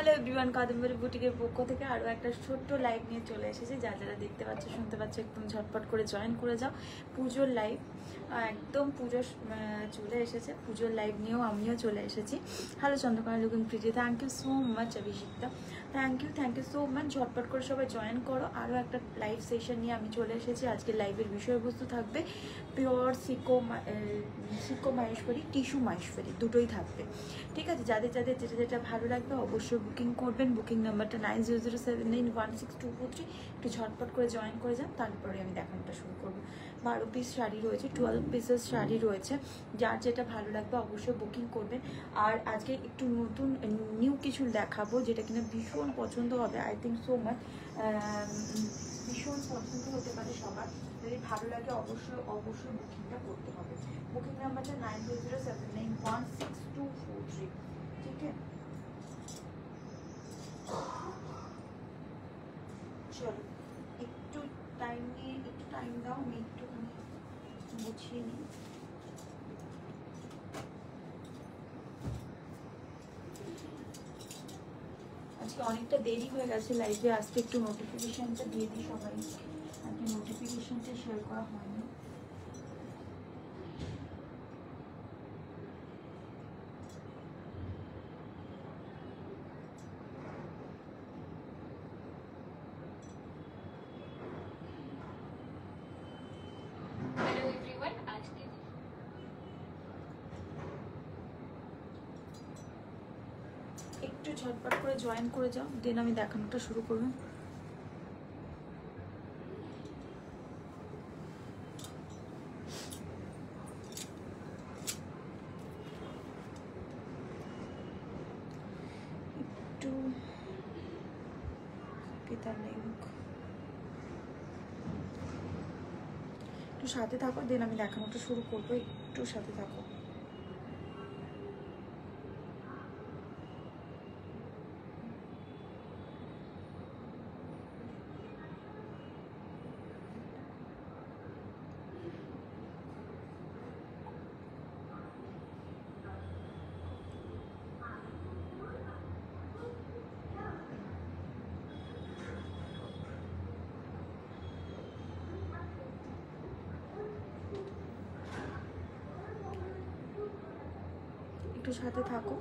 Hello everyone, Kadambari বুটিকের পক্ষ থেকে আরও একটা ছোট্ট লাইভ নিয়ে চলে এসেছি। যারা দেখতে পাচ্ছ শুনতে পাচ্ছ একদম ঝটপট করে জয়েন করে যাও। পুজোর লাইভ, একদম পুজো চলে এসেছে, পুজোর লাইভ নিয়েও আমিও চলে এসেছি। Hello Chandrakona looking Preeti, thank you so much. Abhishikta thank you so much. ঝটপট করে সবাই জয়েন করো। আরও একটা লাইভ সেশন নিয়ে আমি চলে এসেছি। আজকে লাইভের বিষয়বস্তু থাকবে পিওর সিকো মাহেশ্বরী, টিস্যু মাহেশ্বরী, দুটোই থাকবে। ঠিক আছে, যাদের যেটা ভালো লাগবে অবশ্যই বুকিং করবেন। বুকিং নাম্বারটা 9007916243। একটু ঝটপট করে জয়েন করে যান, তারপরে আমি দেখানোটা শুরু করবো। 12 পিস শাড়ি রয়েছে, 12 পিসেস শাড়ি রয়েছে। যার যেটা ভালো লাগবে অবশ্যই বুকিং করবেন। আর আজকে একটু নতুন নিউ কিছু দেখাবো, যেটা কিনা ভীষণ পছন্দ হবে। আই থিঙ্ক সো মাচ ভীষণ পছন্দ হতে পারে সবার। যদি ভালো লাগে অবশ্যই বুকিংটা করতে হবে। বুকিং নাম্বারটা 9007916243। ঠিক আছে, চলো একটু টাইম দাও, আমি একটুখানি গুছিয়ে নিই। আজকে অনেকটা দেরি হয়ে গেছে লাইভে আসতে, একটু নোটিফিকেশনটা দিয়ে দিই সবাই। আজকে নোটিফিকেশনটা শেয়ার করা হয়নি। একটু ঝটপট করে জয়েন করে যাও, দেন আমি দেখানোটা শুরু করবো। একটু পিতার লিঙ্ক একটু সাথে থাকো, দেন আমি দেখানোটা শুরু করবো। একটু সাথে থাকো। একটু সাথে থাকো।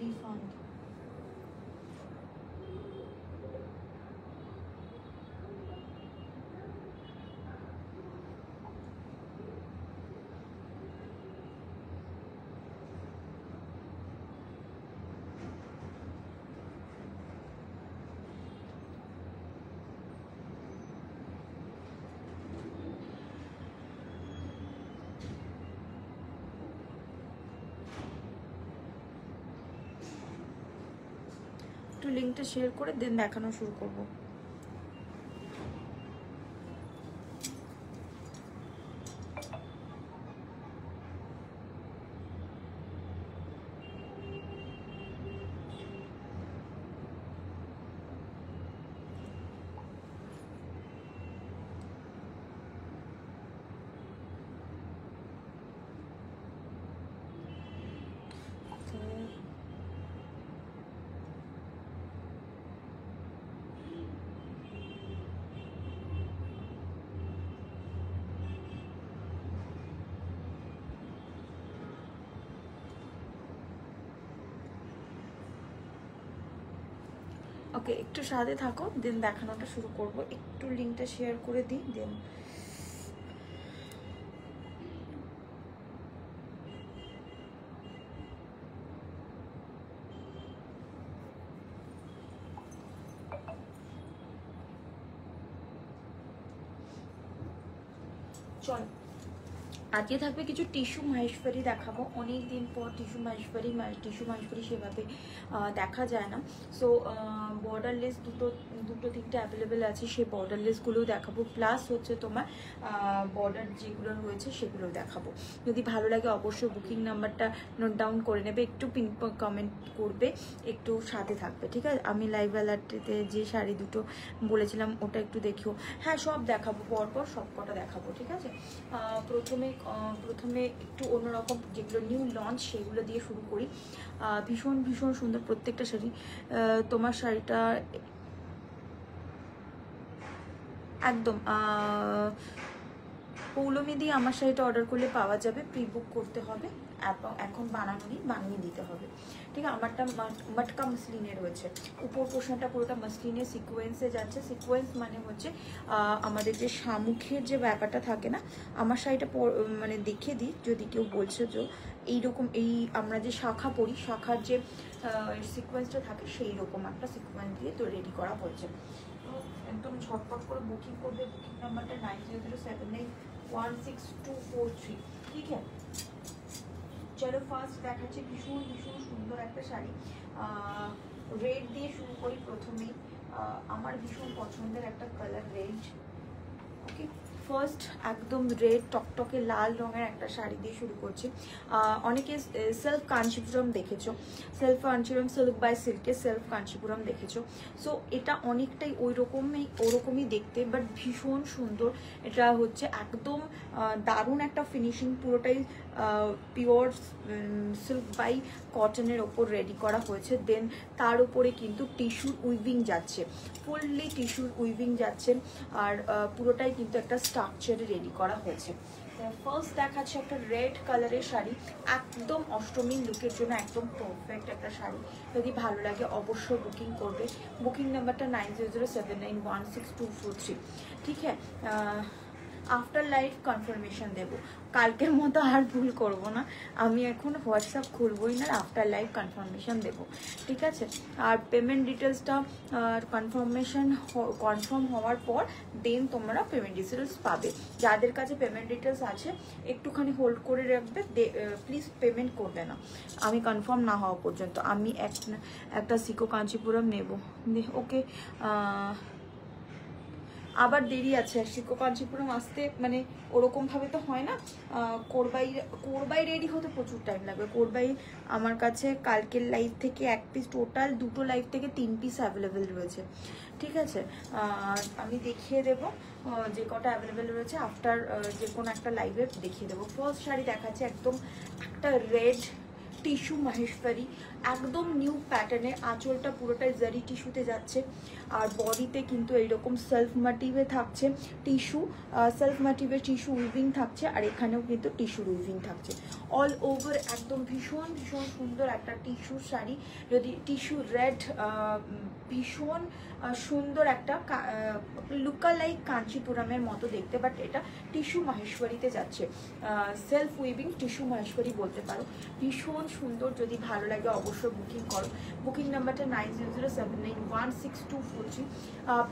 রিফান্ড একটু লিঙ্কটা শেয়ার করে দেন দেখানো শুরু করবো। ওকে, একটু সাথে থাকো, দেন দেখানোটা শুরু করব। একটু লিঙ্কটা শেয়ার করে দিই, দেন চলো। আজকে থাকবে কিছু টিস্যু মাহেশ্বরী দেখাবো। অনেক দিন পর টিস্যু মাহেশ্বরী সেভাবে দেখা যায় না। সো বর্ডারলেস দুটো তিনটে অ্যাভেলেবেল আছে, সেই বর্ডারলেসগুলোও দেখাবো, প্লাস হচ্ছে তোমার বর্ডার যেগুলো রয়েছে সেগুলোও দেখাবো। যদি ভালো লাগে অবশ্যই বুকিং নাম্বারটা নোট ডাউন করে নেবে, একটু পিন কমেন্ট করবে, একটু সাথে থাকবে, ঠিক আছে? আমি লাইভ অ্যালার্টেতে যে শাড়ি দুটো বলেছিলাম ওটা একটু দেখিও। হ্যাঁ, সব দেখাবো, পরপর সব কটা দেখাবো, ঠিক আছে? প্রথমে একটু অন্যরকম যেগুলো নিউ লঞ্চ সেগুলো দিয়ে শুরু করি। ভীষণ ভীষণ সুন্দর প্রত্যেকটা শাড়ি। তোমার শাড়িটা একদম পৌলমি দিয়ে আমার শাড়িটা অর্ডার করলে পাওয়া যাবে, প্রি বুক করতে হবে, এখন বানানো নেই, বানিয়ে দিতে হবে, ঠিক আছে? আমারটা মটকা মসলিনে রয়েছে, উপর পোর্শনটা পুরোটা মসলিনের সিকোয়েন্সে যাচ্ছে। সিকোয়েন্স মানে হচ্ছে আমাদের যে শামুখের যে ব্যাপারটা থাকে না, আমার শাড়িটা মানে দেখে দিই যদি কেউ বলছে যে এইরকম, এই আমরা যে শাখা পরি, শাখার যে সিকোয়েন্সটা থাকে সেই রকম একটা সিকোয়েন্স দিয়ে তো রেডি করা হয়েছে। একদম ঝটপট করে বুকিং করবে। বুকিং নাম্বারটা 9007916243, ঠিক আছে? চলো ফার্স্ট দেখাচ্ছি ভীষণ ভীষণ সুন্দর একটা শাড়ি, রেড দিয়ে শুরু করি প্রথমেই। আমার ভীষণ পছন্দের একটা কালার রেড। ওকে, ফার্স্ট একদম রেড টকটকে লাল রঙের একটা শাড়ি দিয়ে শুরু করছি। অনেকে সেলফ কাঞ্চিপুরম দেখেছো, সেলফ কাঞ্চিপুরম সিল্ক বাই সিল্কে সেলফ কাঞ্চিপুরম দেখেছো। সো এটা অনেকটাই ওরকমই দেখতে, বাট ভীষণ সুন্দর। এটা হচ্ছে একদম দারুণ একটা ফিনিশিং, পুরোটাই পিওর সিল্ক বাই কটনের ওপর রেডি করা হয়েছে। দেন তার উপরে কিন্তু টিস্যুর উইভিং যাচ্ছে, ফুললি টিস্যুর উইভিং যাচ্ছে, আর পুরোটাই কিন্তু একটা স্ট্রাকচারে রেডি করা হয়েছে। ফার্স্ট দেখাচ্ছে একটা রেড কালারের শাড়ি, একদম অষ্টমীর লুকের জন্য একদম পারফেক্ট একটা শাড়ি। যদি ভালো লাগে অবশ্যই বুকিং করবে। বুকিং নাম্বারটা 9007916243, ঠিক আছে? আফটার লাইভ কনফার্মেশন দেব, কালকের মতো আর ভুল করব না, আমি এখন হোয়াটসঅ্যাপ খুলবই না, আফটার লাইভ কনফার্মেশন দেব, ঠিক আছে? আর পেমেন্ট ডিটেলসটা কনফার্ম হওয়ার পর দেন তোমরা পেমেন্ট ডিটেলস পাবে। যাদের কাছে পেমেন্ট ডিটেলস আছে একটুখানি হোল্ড করে রাখবে, প্লিজ পেমেন্ট করবে না আমি কনফার্ম না হওয়া পর্যন্ত। আমি একটা সিকো কাঞ্চিপুরম নেব, ওকে? আবার দেরি আছে সিকো কাঞ্চিপুরম আসতে, মানে ওরকমভাবে তো হয় না। কোরবাই রেডি হতে প্রচুর টাইম লাগবে। কোরবাই আমার কাছে কালকের লাইভ থেকে এক পিস, টোটাল দুটো লাইভ থেকে 3 পিস অ্যাভেলেবেল রয়েছে, ঠিক আছে? আমি দেখিয়ে দেবো যে কটা অ্যাভেলেবেল রয়েছে, আফটার যে কোনো একটা লাইভে দেখিয়ে দেবো। ফার্স্ট শাড়ি দেখাচ্ছে একদম একটা রেড টিস্যু মহেশ্বরী, একদম নিউ প্যাটার্নে, আঁচলটা পুরোটাই জারি টিস্যুতে যাচ্ছে, আর বডিতে কিন্তু এইরকম সেলফ মোটিভে থাকছে টিস্যু, সেলফ মোটিভে টিস্যু উইভিং থাকছে, আর এখানেও কিন্তু টিস্যুর উইভিং থাকছে অল ওভার। একদম ভীষণ ভীষণ সুন্দর একটা টিস্যুর শাড়ি, যদি টিস্যু রেড, ভীষণ সুন্দর একটা লুকা লাইক কাঞ্চিপুরমের মতো দেখতে, বাট এটা টিস্যু মহেশ্বরীতে যাচ্ছে, সেলফ উইভিং টিস্যু মহেশ্বরী বলতে পারো। ভীষণ সুন্দর, যদি ভালো লাগে অবশ্যই বুকিং করো। বুকিং নাম্বারটা 9007916243।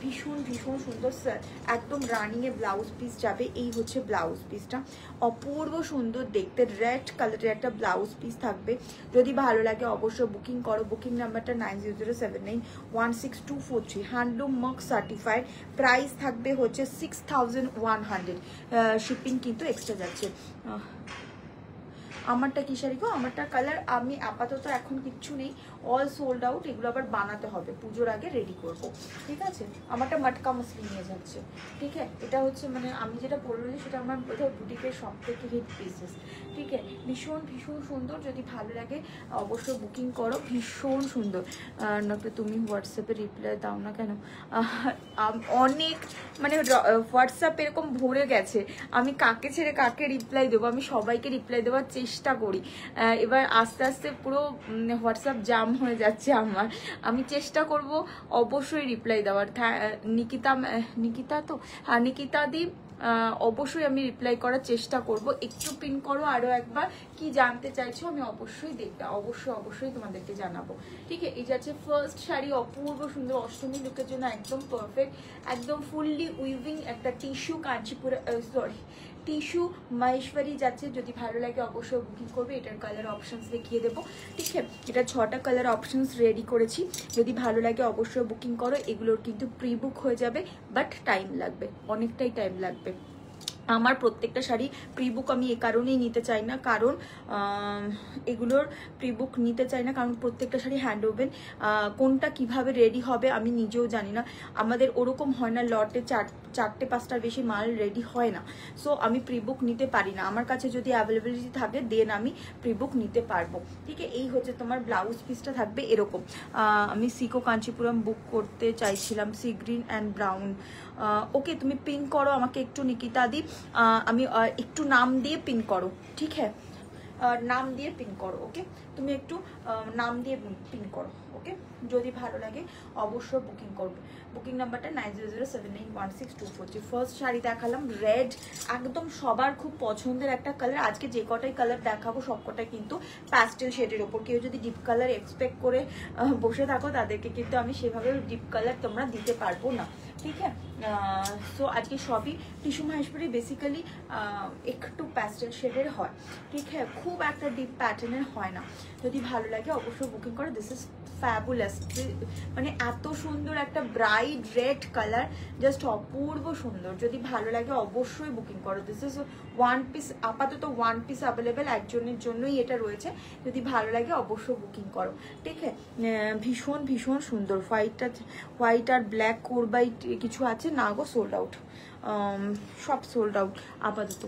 ভীষণ ভীষণ সুন্দর স্যার, একদম রানিংয়ে ব্লাউজ পিস যাবে, এই হচ্ছে ব্লাউজ পিসটা, অপূর্ব সুন্দর দেখতে, রেড কালারের একটা ব্লাউজ পিস থাকবে। যদি ভালো লাগে অবশ্যই বুকিং করো। বুকিং নাম্বারটা 9007916243, হ্যান্ডলুম মার্ক সার্টিফাইড, প্রাইস থাকবে হচ্ছে 6100, শিপিং কিন্তু এক্সট্রা যাচ্ছে। আমারটা কি শাড়ি গো? আমারটা কালার আমি আপাতত এখন কিচ্ছু নেই, অল সোল্ড আউট, এগুলো আবার বানাতে হবে, পুজোর আগে রেডি করব, ঠিক আছে? আমারটা মটকা মসলি নিয়ে যাচ্ছে, ঠিক আছে? এটা হচ্ছে মানে আমি যেটা বললাম সেটা আমার বোধহয় বুটিকের সব থেকে হিট পিসেস, ঠিক আছে? ভীষণ ভীষণ সুন্দর, যদি ভালো লাগে অবশ্যই বুকিং করো। ভীষণ সুন্দর। নয়তো তুমি হোয়াটসঅ্যাপে রিপ্লাই দাও না কেন? অনেক মানে হোয়াটসঅ্যাপ এরকম ভরে গেছে, আমি কাকে ছেড়ে কাকে রিপ্লাই দেবো? আমি সবাইকে রিপ্লাই দেওয়ার চেষ্টা করি, এবার আস্তে আস্তে পুরো হোয়াটসঅ্যাপ জাম হয়ে যাচ্ছে আমার। আমি চেষ্টা করব অবশ্যই রিপ্লাই দেওয়ার। নিকিতা তো, হ্যাঁ নিকিতা দি, অবশ্যই আমি রিপ্লাই করার চেষ্টা করব। একটু পিন করো আরও একবার, কি জানতে চাইছো আমি অবশ্যই দেখবে, অবশ্যই তোমাদেরকে জানাবো, ঠিক আছে? এই যাচ্ছে ফার্স্ট শাড়ি, অপূর্ব সুন্দর, অষ্টমী লুকের জন্য একদম পারফেক্ট, একদম ফুললি উইভিং একটা tissue Kanchipuram, sorry tissue Maheshwari যাচ্ছে, যদি ভালো লাগে অবশ্যই বুকিং করবে। এটার কালার অপশনস দেখিয়ে দেবো, ঠিক আছে? এটা 6টা কালার অপশনস রেডি করেছি, যদি ভালো লাগে অবশ্যই বুকিং করো। এগুলোর কিন্তু প্রি বুক হয়ে যাবে, বাট টাইম লাগবে, অনেকটাই টাইম লাগবে। আমার প্রত্যেকটা শাড়ি প্রি বুক আমি এ কারণেই নিতে চাই না, কারণ এগুলোর প্রি বুক নিতে চাই না কারণ প্রত্যেকটা শাড়ি হ্যান্ড ওভেন, কোনটা কিভাবে রেডি হবে আমি নিজেও জানি না। আমাদের ওরকম হয় না, লটে 4টে 5টার বেশি মাল রেডি হয় না। সো আমি প্রি বুক নিতে পারি না, আমার কাছে যদি অ্যাভেলেবিলিটি থাকে দেন আমি প্রি বুক নিতে পারবো, ঠিক আছে? এই হচ্ছে তোমার ব্লাউজ পিসটা থাকবে এরকম। আমি সিকো কাঞ্চিপুরম বুক করতে চাইছিলাম, সি গ্রিন অ্যান্ড ব্রাউন। ওকে, তুমি পিন করো আমাকে একটু, নিকিতা দি, আমি একটু নাম দিয়ে পিন করো, ঠিক হ্যাঁ? নাম দিয়ে পিন করো, ওকে? তুমি একটু নাম দিয়ে পিন করো, ওকে? যদি ভালো লাগে অবশ্যই বুকিং করবে। বুকিং নাম্বারটা 9007916243। ফার্স্ট শাড়ি দেখালাম রেড, একদম সবার খুব পছন্দের একটা কালার। আজকে যে কটাই কালার দেখাবো সব কটাই কিন্তু প্যাস্টেল শেডের ওপর। কেউ যদি ডিপ কালার এক্সপেক্ট করে বসে থাকো তাদেরকে কিন্তু আমি সেভাবে ডিপ কালার তোমরা দিতে পারবো না, ঠিক আছে? সো আজকে সবই টিস্যু মাহেশ্বরী বেসিক্যালি একটু প্যাস্টেল শেডের হয়, ঠিক আছে? খুব একটা ডিপ প্যাটার্নের হয় না। যদি ভালো লাগে অবশ্যই বুকিং করো। দিস ইজ ফ্যাবুলাস, মানে এত সুন্দর একটা ব্রাইট রেড কালার, জাস্ট অপূর্ব সুন্দর। যদি ভালো লাগে অবশ্যই বুকিং করো। দিস ইজ ওয়ান পিস, আপাতত ওয়ান পিস অ্যাভেলেবেল, একজনের জন্যই এটা রয়েছে। যদি ভালো লাগে অবশ্যই বুকিং করো, ঠিক আছে? ভীষণ ভীষণ সুন্দর। হোয়াইট আর ব্ল্যাক কোরবাই কিছু আছে না গো, সোল্ড আউট, সব সোল্ড আউট আপাতত।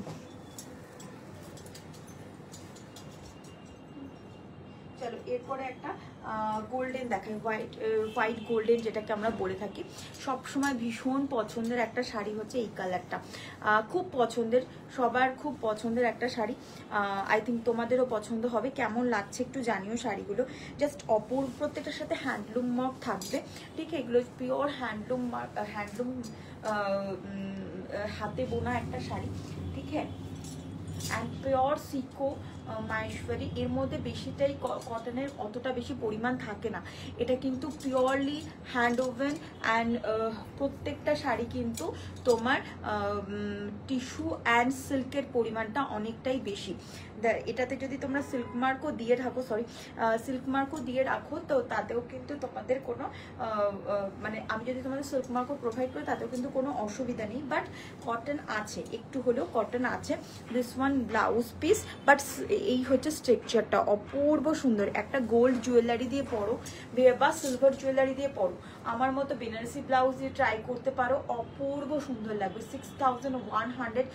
চলো এরপরে একটা গোল্ডেন দেখাই, হোয়াইট গোল্ডেন যেটাকে আমরা বলে থাকি। সব সময় ভীষণ পছন্দের একটা শাড়ি হচ্ছে এই কালারটা, খুব পছন্দের, সবার খুব পছন্দের একটা শাড়ি। আই থিঙ্ক তোমাদেরও পছন্দ হবে। কেমন লাগছে একটু জানিও শাড়িগুলো, জাস্ট অপূর্ব। প্রত্যেকটার সাথে হ্যান্ডলুম মার্ক থাকবে, ঠিক আছে? এগুলো পিওর হ্যান্ডলুম মার্ক, হ্যান্ডলুম হাতে বোনা একটা শাড়ি, ঠিক আছে? অ্যান্ড পিওর সিকো মাহেশ্বরী। এর মধ্যে বেশিটাই কটনের অতটা বেশি পরিমাণ থাকে না, এটা কিন্তু পিওরলি হ্যান্ড ওভেন। অ্যান্ড প্রত্যেকটা শাড়ি কিন্তু তোমার টিস্যু অ্যান্ড সিল্কের পরিমাণটা অনেকটাই বেশি। এটাতে যদি তোমরা সিল্ক মার্কও দিয়ে রাখো, সিল্ক মার্কও দিয়ে রাখো, তো তাতেও কিন্তু তোমাদের কোনো মানে আমি যদি তোমাদের সিল্ক মার্কও প্রোভাইড করি তাতেও কিন্তু কোনো অসুবিধা নেই। বাট কটন আছে, একটু হলেও কটন আছে। This one blouse piece, but এই হচ্ছে স্ট্রাকচারটা অপূর্ব সুন্দর। একটা গোল্ড জুয়েলারি দিয়ে পরো বা সিলভার জুয়েলারি দিয়ে পরো, আমার মতো বেনারসি ব্লাউজ দিয়ে ট্রাই করতে পারো, অপূর্ব সুন্দর লাগবে। 6100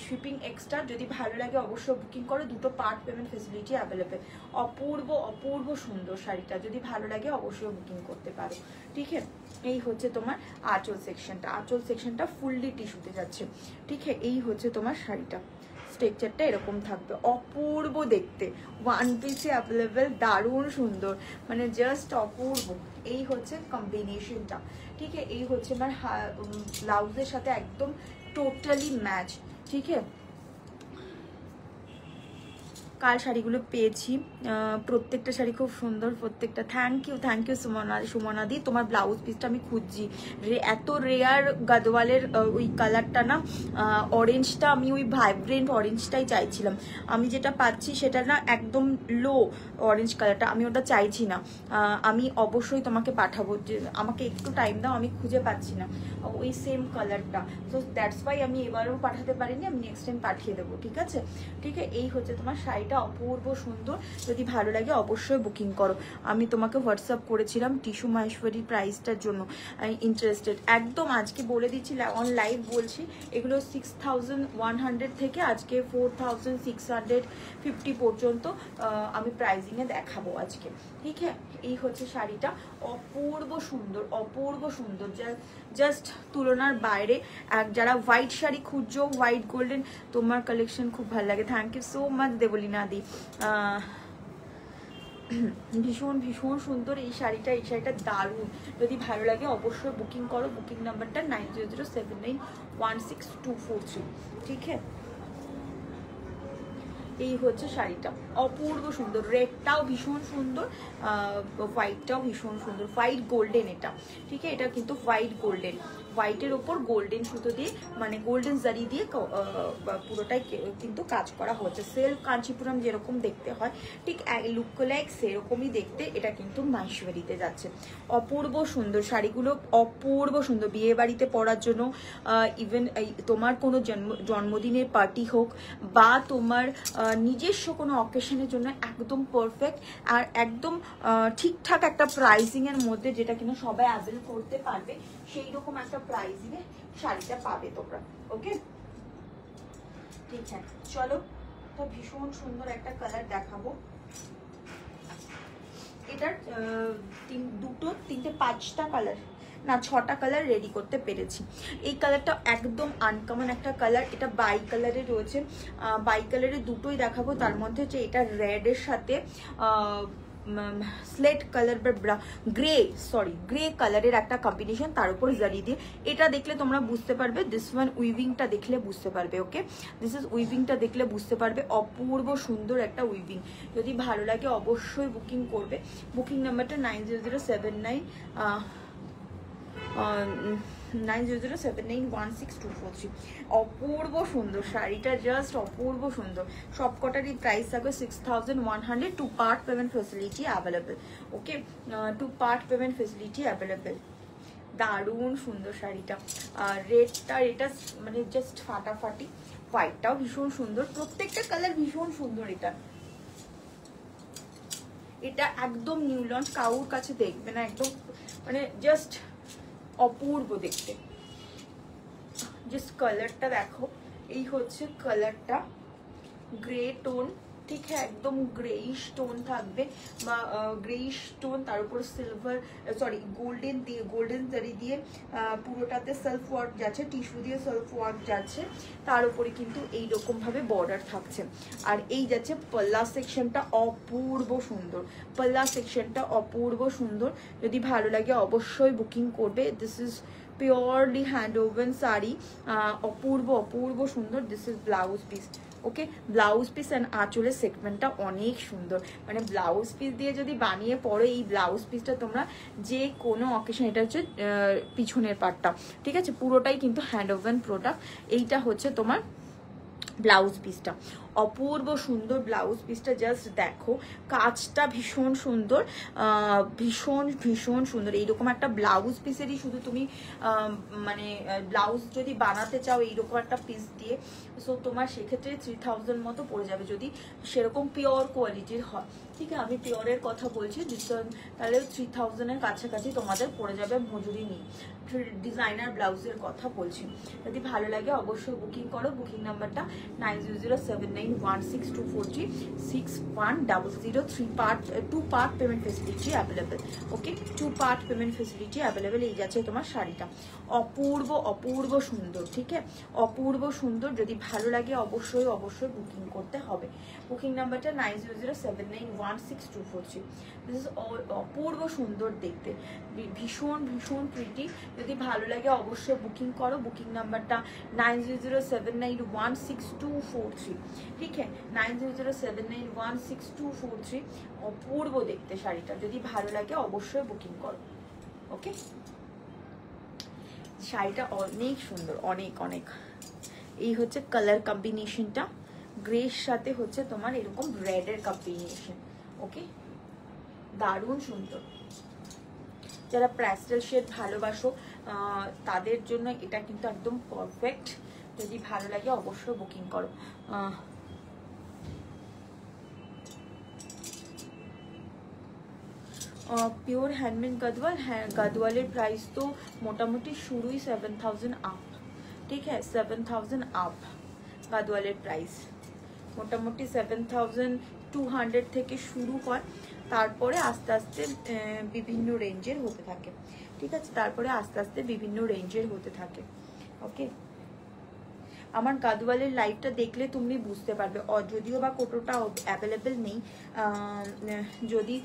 শিপিং এক্সট্রা। যদি ভালো লাগে অবশ্যই বুকিং করো, দুটো পার্ট পেমেন্ট ফেসিলিটি অ্যাভেলেবেল। অপূর্ব অপূর্ব সুন্দর শাড়িটা, যদি ভালো লাগে অবশ্যই বুকিং করতে পারো, ঠিক আছে? এই হচ্ছে তোমার আঁচল সেকশনটা, আঁচল সেকশনটা ফুললি টিস্যুতে যাচ্ছে, ঠিক আছে? এই হচ্ছে তোমার শাড়িটা, স্ট্রাকচারটা এরকম থাকবে, অপূর্ব দেখতে, ওয়ান পিসে অ্যাভেলেবেল, দারুণ সুন্দর, মানে জাস্ট অপূর্ব। এই হচ্ছে কম্বিনেশনটা, ঠিক আছে? এই হচ্ছে আমার ব্লাউজের সাথে একদম টোটালি ম্যাচ, ঠিক আছে? কাল শাড়িগুলো পেয়েছি, প্রত্যেকটা শাড়ি খুব সুন্দর, প্রত্যেকটা। থ্যাংক ইউ সুমনাদি। তোমার ব্লাউজ পিসটা আমি খুঁজছি, এত রেয়ার গাদওয়ালের ওই কালারটা না, অরেঞ্জটা, আমি ওই ভাইব্রেন্ট অরেঞ্জটাই চাইছিলাম। আমি যেটা পাচ্ছি সেটা না একদম লো অরেঞ্জ কালারটা, আমি ওটা চাইছি না। আমি অবশ্যই তোমাকে পাঠাবো, যে আমাকে একটু টাইম দাও, আমি খুঁজে পাচ্ছি না ওই সেম কালারটা। তো দ্যাটস ওয়াই আমি এবারেও পাঠাতে পারিনি, আমি নেক্সট টাইম পাঠিয়ে দেবো, ঠিক আছে? ঠিক আছে, এই হচ্ছে তোমার শাড়িটা, অপূর্ব সুন্দর। যদি ভালো লাগে অবশ্যই বুকিং করো। আমি তোমাকে হোয়াটসঅ্যাপ করেছিলাম টিস্যু মাহেশ্বরী প্রাইসটার জন্য ইন্টারেস্টেড, একদম আজকে বলে দিচ্ছি, অন লাইভ বলছি। এগুলো 6100 থেকে আজকে 4650 পর্যন্ত আমি প্রাইজিংয়ে দেখাবো আজকে, ঠিক আছে? এই হচ্ছে শাড়িটা, অপূর্ব সুন্দর, অপূর্ব সুন্দর, জাস্ট তুলনার বাইরে। যারা হোয়াইট শাড়ি খুঁজছো, হোয়াইট গোল্ডেন, তোমার কালেকশন খুব ভালো লাগে। Thank you so much Debolina di. ভীষণ ভীষণ সুন্দর এই শাড়িটা, এই শাড়িটা দারুণ। যদি ভালো লাগে অবশ্যই বুকিং করো। বুকিং নাম্বারটা 9007916243, ঠিক আছে? এই হচ্ছে শাড়িটা, অপূর্ব সুন্দর। রেডটাও ভীষণ সুন্দর, হোয়াইটটাও ভীষণ সুন্দর, হোয়াইট গোল্ডেন এটা, ঠিক আছে? এটা কিন্তু হোয়াইট গোল্ডেন, হোয়াইটের ওপর গোল্ডেন সুতো দিয়ে মানে গোল্ডেন জারি দিয়ে পুরোটাই কিন্তু কাজ করা হচ্ছে। সেলফ কাঞ্চিপুরম যেরকম দেখতে হয় ঠিক লুক লাইক সেরকমই দেখতে এটা কিন্তু মাহেশ্বরীতে যাচ্ছে। অপূর্ব সুন্দর শাড়িগুলো, অপূর্ব সুন্দর, বিয়ে বাড়িতে পরার জন্য, ইভেন তোমার কোনো জন্মদিনের পার্টি হোক বা তোমার নিজস্ব কোনো অকেশনের জন্য একদম পারফেক্ট আর একদম ঠিকঠাক একটা প্রাইসিংয়ের মধ্যে যেটা কিনা সবাই অ্যাভেল করতে পারবে সেই রকম একটা প্রাইসিংয়ে শাড়িটা পাবে তোমরা। ওকে, ঠিক আছে, চলো তো ভীষণ সুন্দর একটা কালার দেখাবো। এটার দুটো তিনটে পাঁচটা কালার না 6টা কালার রেডি করতে পেরেছি। এই কালারটা একদম আনকমন একটা কালার, এটা বাই কালারে রয়েছে। বাই কালারে দুটোই দেখাবো, তার মধ্যে হচ্ছে এটা রেডের সাথে স্লেট কালার বা গ্রে কালারের একটা কম্বিনেশন, তার উপর জারি দিয়ে। এটা দেখলে তোমরা বুঝতে পারবে, দিস ওয়ান উইভিংটা দেখলে বুঝতে পারবে। ওকে, দিস ইজ উইভিংটা দেখলে বুঝতে পারবে, অপূর্ব সুন্দর একটা উইভিং। যদি ভালো লাগে অবশ্যই বুকিং করবে। বুকিং নাম্বারটা 9007916243। অপূর্ব সুন্দর শাড়িটা, জাস্ট অপূর্ব সুন্দর। সবকটারই প্রাইস থাকবে 6100। 2 পার্ট পেমেন্ট ফেসিলিটি অ্যাভেলেবেল। ওকে, 2 পার্ট পেমেন্ট ফেসিলিটি অ্যাভেলেবেল। দারুণ সুন্দর শাড়িটা। রেডটা এটা মানে জাস্ট ফাটাফাটি। হোয়াইটটাও ভীষণ সুন্দর, প্রত্যেকটা কালার ভীষণ সুন্দর। এটা একদম নিউ লঞ্চ, কারোর কাছে দেখবে না, একদম মানে জাস্ট অপূর্ব দেখতে। জাস্ট কালারটা দেখো, এই হচ্ছে কালারটা, গ্রে টোন, ঠিক হ্যাঁ, একদম গ্রেইশ টোন থাকবে বা গ্রেইশ টোন, তার উপর সিলভার গোল্ডেন জারি দিয়ে পুরোটাতে সেলফ ওয়ার্ক যাচ্ছে, টিস্যু দিয়ে সেলফ ওয়ার্ক যাচ্ছে, তার উপরে কিন্তু এইরকম ভাবে বর্ডার থাকছে। আর এই যাচ্ছে পাল্লা সেকশনটা, অপূর্ব সুন্দর, পাল্লা সেকশনটা অপূর্ব সুন্দর। যদি ভালো লাগে অবশ্যই বুকিং করবে। This is purely hand woven sari, অপূর্ব সুন্দর। This is blouse piece. Okay, blouse piece and আঁচলের সেগমেন্টটা অনেক সুন্দর, মানে ব্লাউজ পিস দিয়ে যদি বানিয়ে পরে এই ব্লাউজ পিসটা তোমরা যে কোনো অকেশন, এটা হচ্ছে পিছনের পার্টটা, ঠিক আছে, পুরোটাই কিন্তু হ্যান্ড ওভেন প্রোডাক্ট। এইটা হচ্ছে তোমার ব্লাউজ পিসটা, অপূর্ব সুন্দর ব্লাউজ পিসটা। জাস্ট দেখো কাজটা ভীষণ সুন্দর, ভীষণ সুন্দর। এইরকম একটা ব্লাউজ পিসেরই শুধু তুমি মানে ব্লাউজ যদি বানাতে চাও এইরকম একটা পিস দিয়ে, সো তোমার সেক্ষেত্রে 3000 মতো পড়ে যাবে, যদি সেরকম পিওর কোয়ালিটির হয়। ঠিক আছে, আমি পিওরের কথা বলছি, তাহলে 3000-এর কাছাকাছি তোমাদের পড়ে যাবে মজুরি নিয়ে। ডিজাইনার ব্লাউজের কথা বলছি। যদি ভালো লাগে অবশ্যই বুকিং করো। বুকিং নাম্বারটা 90079162436100। 2 পার্ট পেমেন্ট ফেসিলিটি অ্যাভেলেবেল। ওকে, 2 পার্ট পেমেন্ট ফেসিলিটি অ্যাভেলেবেল। এই যাচ্ছে তোমার শাড়িটা, অপূর্ব সুন্দর। ঠিক আছে, অপূর্ব সুন্দর। যদি ভালো লাগে অবশ্যই বুকিং করতে হবে। বুকিং নাম্বারটা 9007916243। দিস ইজ অপূর্ব সুন্দর দেখতে, ভীষণ প্রিটি। যদি ভালো লাগে অবশ্যই বুকিং করো। বুকিং নাম্বারটা 9007916243। ঠিক আছে, 9007916243। অপূর্ব দেখতে শাড়িটা, যদি ভালো লাগে অবশ্যই বুকিং করো। ওকে, শাড়িটা অনেক সুন্দর, অনেক। এই হচ্ছে কালার কম্বিনেশনটা, গ্রের সাথে হচ্ছে তোমার এরকম রেডের কম্বিনেশন। ওকে, দারুণ সুন্দর। যারা প্যাস্টেল শেড ভালোবাসো তাদের জন্য এটা কিন্তু একদম পারফেক্ট। যদি ভালো লাগে অবশ্যই বুকিং করো। পিওর হ্যান্ডমেড গাদওয়াল, হ্যাঁ গাদওয়ালের প্রাইস তো মোটামুটি শুরুই 7000 আপ। ঠিক আছে, 7000 আপ গাদওয়ালের প্রাইস, মোটামুটি 7200 থেকে শুরু হয়, তারপরে আস্তে আস্তে বিভিন্ন রেঞ্জের হতে থাকে। ঠিক আছে, তারপরে আস্তে আস্তে বিভিন্ন রেঞ্জের হতে থাকে। ওকে, আমার গাদওয়ালের লাইভটা দেখলে তুমি বুঝতে পারবে। যদিও বা কোটোটা অ্যাভেলেবেল নেই, যদি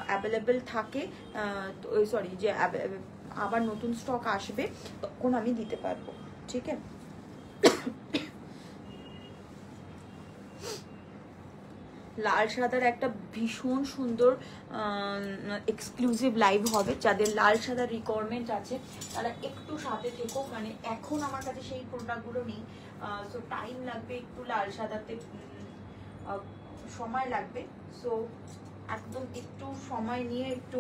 অ্যাভেলেবেল থাকে সরি যে আবার নতুন স্টক আসবে তখন আমি দিতে পারবো। ঠিক আছে, লাল সাদার একটা ভীষণ সুন্দর এক্সক্লুসিভ লাইভ হবে। যাদের লাল সাদার রিকোয়ারমেন্ট আছে তারা একটু সাথে থেকো, মানে এখন আমার কাছে সেই প্রোডাক্টগুলো নেই, সো টাইম লাগবে একটু, লাল সাদাতে সময় লাগবে। সো একদম একটু সময় নিয়ে একটু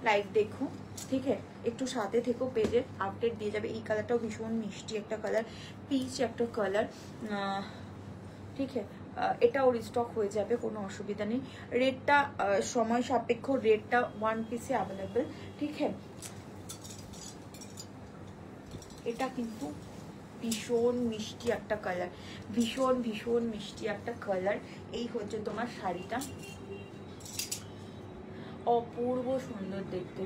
লাইভ দেখো, ঠিক আছে? একটু সাথে থেকো, পেজের আপডেট দিয়ে যাবে। এই কালারটাও ভীষণ মিষ্টি একটা কালার, পিচ একটা কালার, ঠিক আছে? এটাও রিস্টক হয়ে যাবে, কোনো অসুবিধা নেই। রেটটা সময় সাপেক্ষ, রেটটা 1 পিসে অ্যাভেলেবেল, ঠিক আছে? এটা কিন্তু ভীষণ মিষ্টি একটা কালার, ভীষণ ভীষণ মিষ্টি একটা কালার। এই হচ্ছে তোমার শাড়িটা, অপূর্ব সুন্দর দেখতে,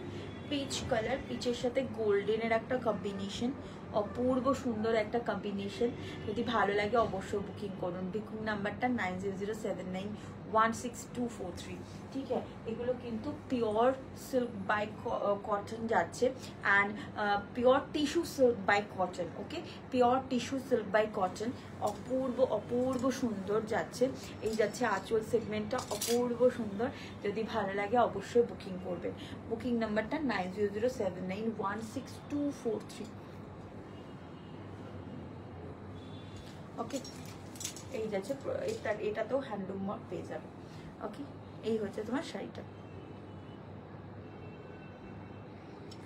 পিচ কালার, পিচের সাথে গোল্ডেনের একটা কম্বিনেশন, অপূর্ব সুন্দর একটা কম্বিনেশন। যদি ভালো লাগে অবশ্যই বুকিং করুন। বুকিং নাম্বারটা 9007916243, ঠিক আছে? এগুলো কিন্তু পিওর সিল্ক বাই কটন যাচ্ছে, and pure tissue silk by cotton, okay? Pure tissue silk by cotton, অপূর্ব অপূর্ব সুন্দর যাচ্ছে। এই যাচ্ছে আঁচল সেগমেন্টটা, অপূর্ব সুন্দর। যদি ভালো লাগে অবশ্যই বুকিং করবেন। বুকিং নাম্বারটা 9007916243, ওকে? এই যাচ্ছে, এটাতেও হ্যান্ডলুম মার্ক পেয়ে যাবে, ওকে? এই হচ্ছে তোমার শাড়িটা।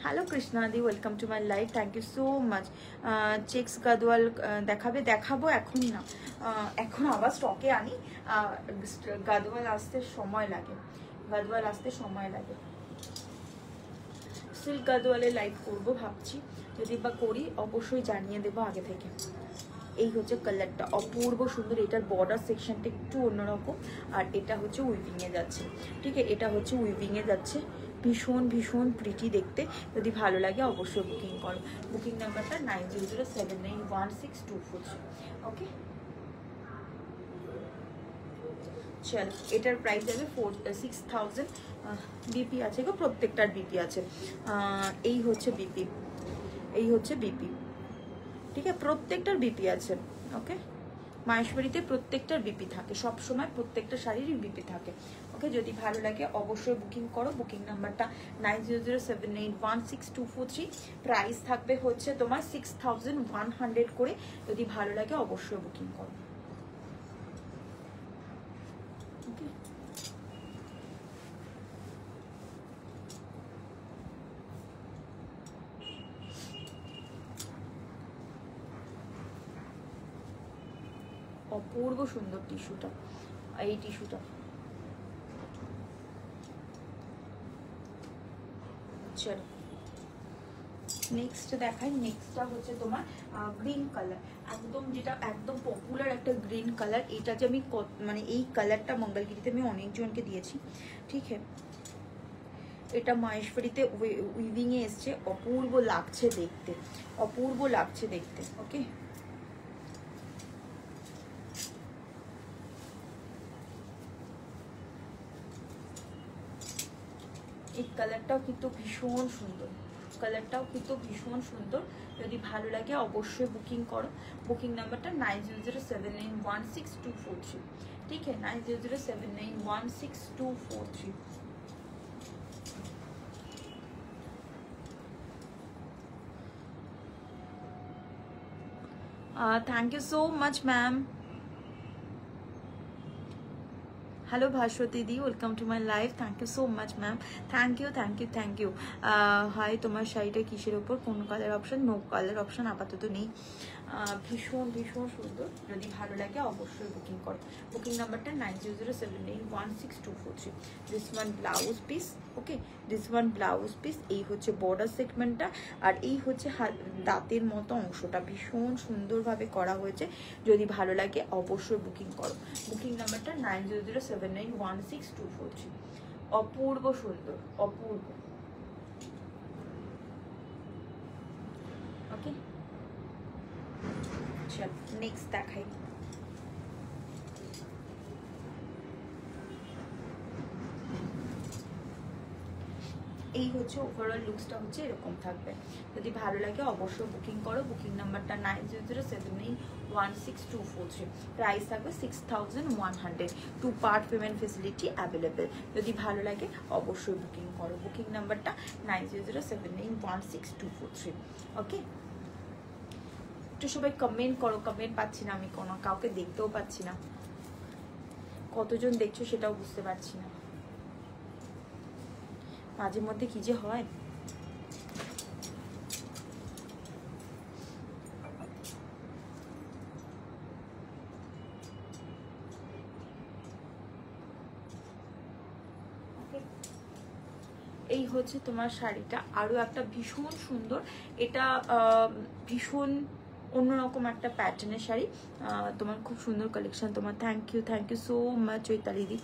হ্যালো কৃষ্ণাদি, welcome to my live, thank you so much. Checks Gadwal দেখাবো এখন না, এখন আবার স্টকে আনি। গাদওয়াল আসতে সময় লাগে, গাদওয়াল আসতে সময় লাগে। সিল্ক গাদওয়ালে লাইভ করবো ভাবছি, যদি বা করি অবশ্যই জানিয়ে দেবো আগে থেকে। এই হচ্ছে কালারটা, অপূর্ব সুন্দর। এটার বর্ডার সেকশনটা একটু অন্যরকম, আর এটা হচ্ছে উইভিংয়ে যাচ্ছে, ঠিক আছে? এটা হচ্ছে উইভিংয়ে যাচ্ছে, ভীষণ ভীষণ প্রিটি দেখতে। যদি ভালো লাগে অবশ্যই বুকিং করো। বুকিং নাম্বারটা 9007916243, ওকে? চল, এটার প্রাইস যাবে 6000। বিপি আছে গো, প্রত্যেকটার বিপি আছে। এই হচ্ছে বিপি, এই হচ্ছে বিপি, ঠিক আছে? প্রত্যেকটার বিপি আছে, ওকে? মাহেশ্বরীতে প্রত্যেকটার বিপি থাকে, সব সময় প্রত্যেকটা শাড়িরই বিপি থাকে, ওকে? যদি ভালো লাগে অবশ্যই বুকিং করো। বুকিং নাম্বারটা 9007916243। প্রাইস থাকবে হচ্ছে তোমার 6100 করে। যদি ভালো লাগে অবশ্যই বুকিং করো, ওকে? অপূর্ব সুন্দর টিস্যুটা, এই টিস্যুটা। চলো নেক্সট দেখাই। নেক্সটটা হচ্ছে তোমার গ্রিন কালার, একদম যেটা একদম পপুলার একটা গ্রিন কালার। এটা যে আমি মানে এই কালারটা মঙ্গলগিরিতে আমি অনেকজনকে দিয়েছি, ঠিক আছে? এটা মাহেশ্বরীতে উইভিংয়ে এসছে, অপূর্ব লাগছে দেখতে, অপূর্ব লাগছে দেখতে, ওকে? এই কালারটাও কিন্তু ভীষণ সুন্দর, কালারটাও কিন্তু ভীষণ সুন্দর। যদি ভালো লাগে অবশ্যই বুকিং করো। বুকিং নাম্বারটা 9007916243, ঠিক আছে? 9007916243। Thank you so much, ma'am. Hello Bhashwati di, welcome to my live. Thank you so much, ma'am. Thank you, thank you, thank you. Hi, তোমার শাড়িটা কিসের উপর, কোন colour option? No colour option আপাতত নেই। ভীষণ ভীষণ সুন্দর। যদি ভালো লাগে অবশ্যই বুকিং করো। বুকিং নাম্বারটা 9007916243। This one blouse piece, okay? This one blouse piece. এই হচ্ছে বর্ডার সেগমেন্টটা, আর এই হচ্ছে দাঁতের মতো অংশটা, ভীষণ সুন্দরভাবে করা হয়েছে। যদি ভালো লাগে অবশ্যই বুকিং করো। বুকিং নাম্বারটা 9007916243। অপূর্ব সুন্দর, অপূর্ব, ওকে? চল নেক্সট দেখাই। এই হচ্ছে ওভারঅল লুকসটা হচ্ছে এরকম থাকবে। যদি ভালো লাগে অবশ্যই বুকিং করো। বুকিং নাম্বারটা 9007816243। প্রাইস থাকবে 6100। 2 পার্ট পেমেন্ট ফেসিলিটি অ্যাভেলেবেল। যদি ভালো লাগে অবশ্যই বুকিং করো। বুকিং নাম্বারটা 9007816243। ওকে, একটু সবাই কমেন্ট করো। কমেন্ট পাচ্ছি না আমি, কোনো কাউকে দেখতেও পাচ্ছি না, কতজন দেখছো সেটাও বুঝতে পারছি না। মাঝে মধ্যে কি যে হয়। এই হচ্ছে তোমার শাড়িটা। আরো একটা ভীষণ সুন্দর, এটা ভীষণ অন্যরকম একটা প্যাটার্নের শাড়ি। তোমার খুব সুন্দর কালেকশন তোমার। Thank you so much Chaitali di.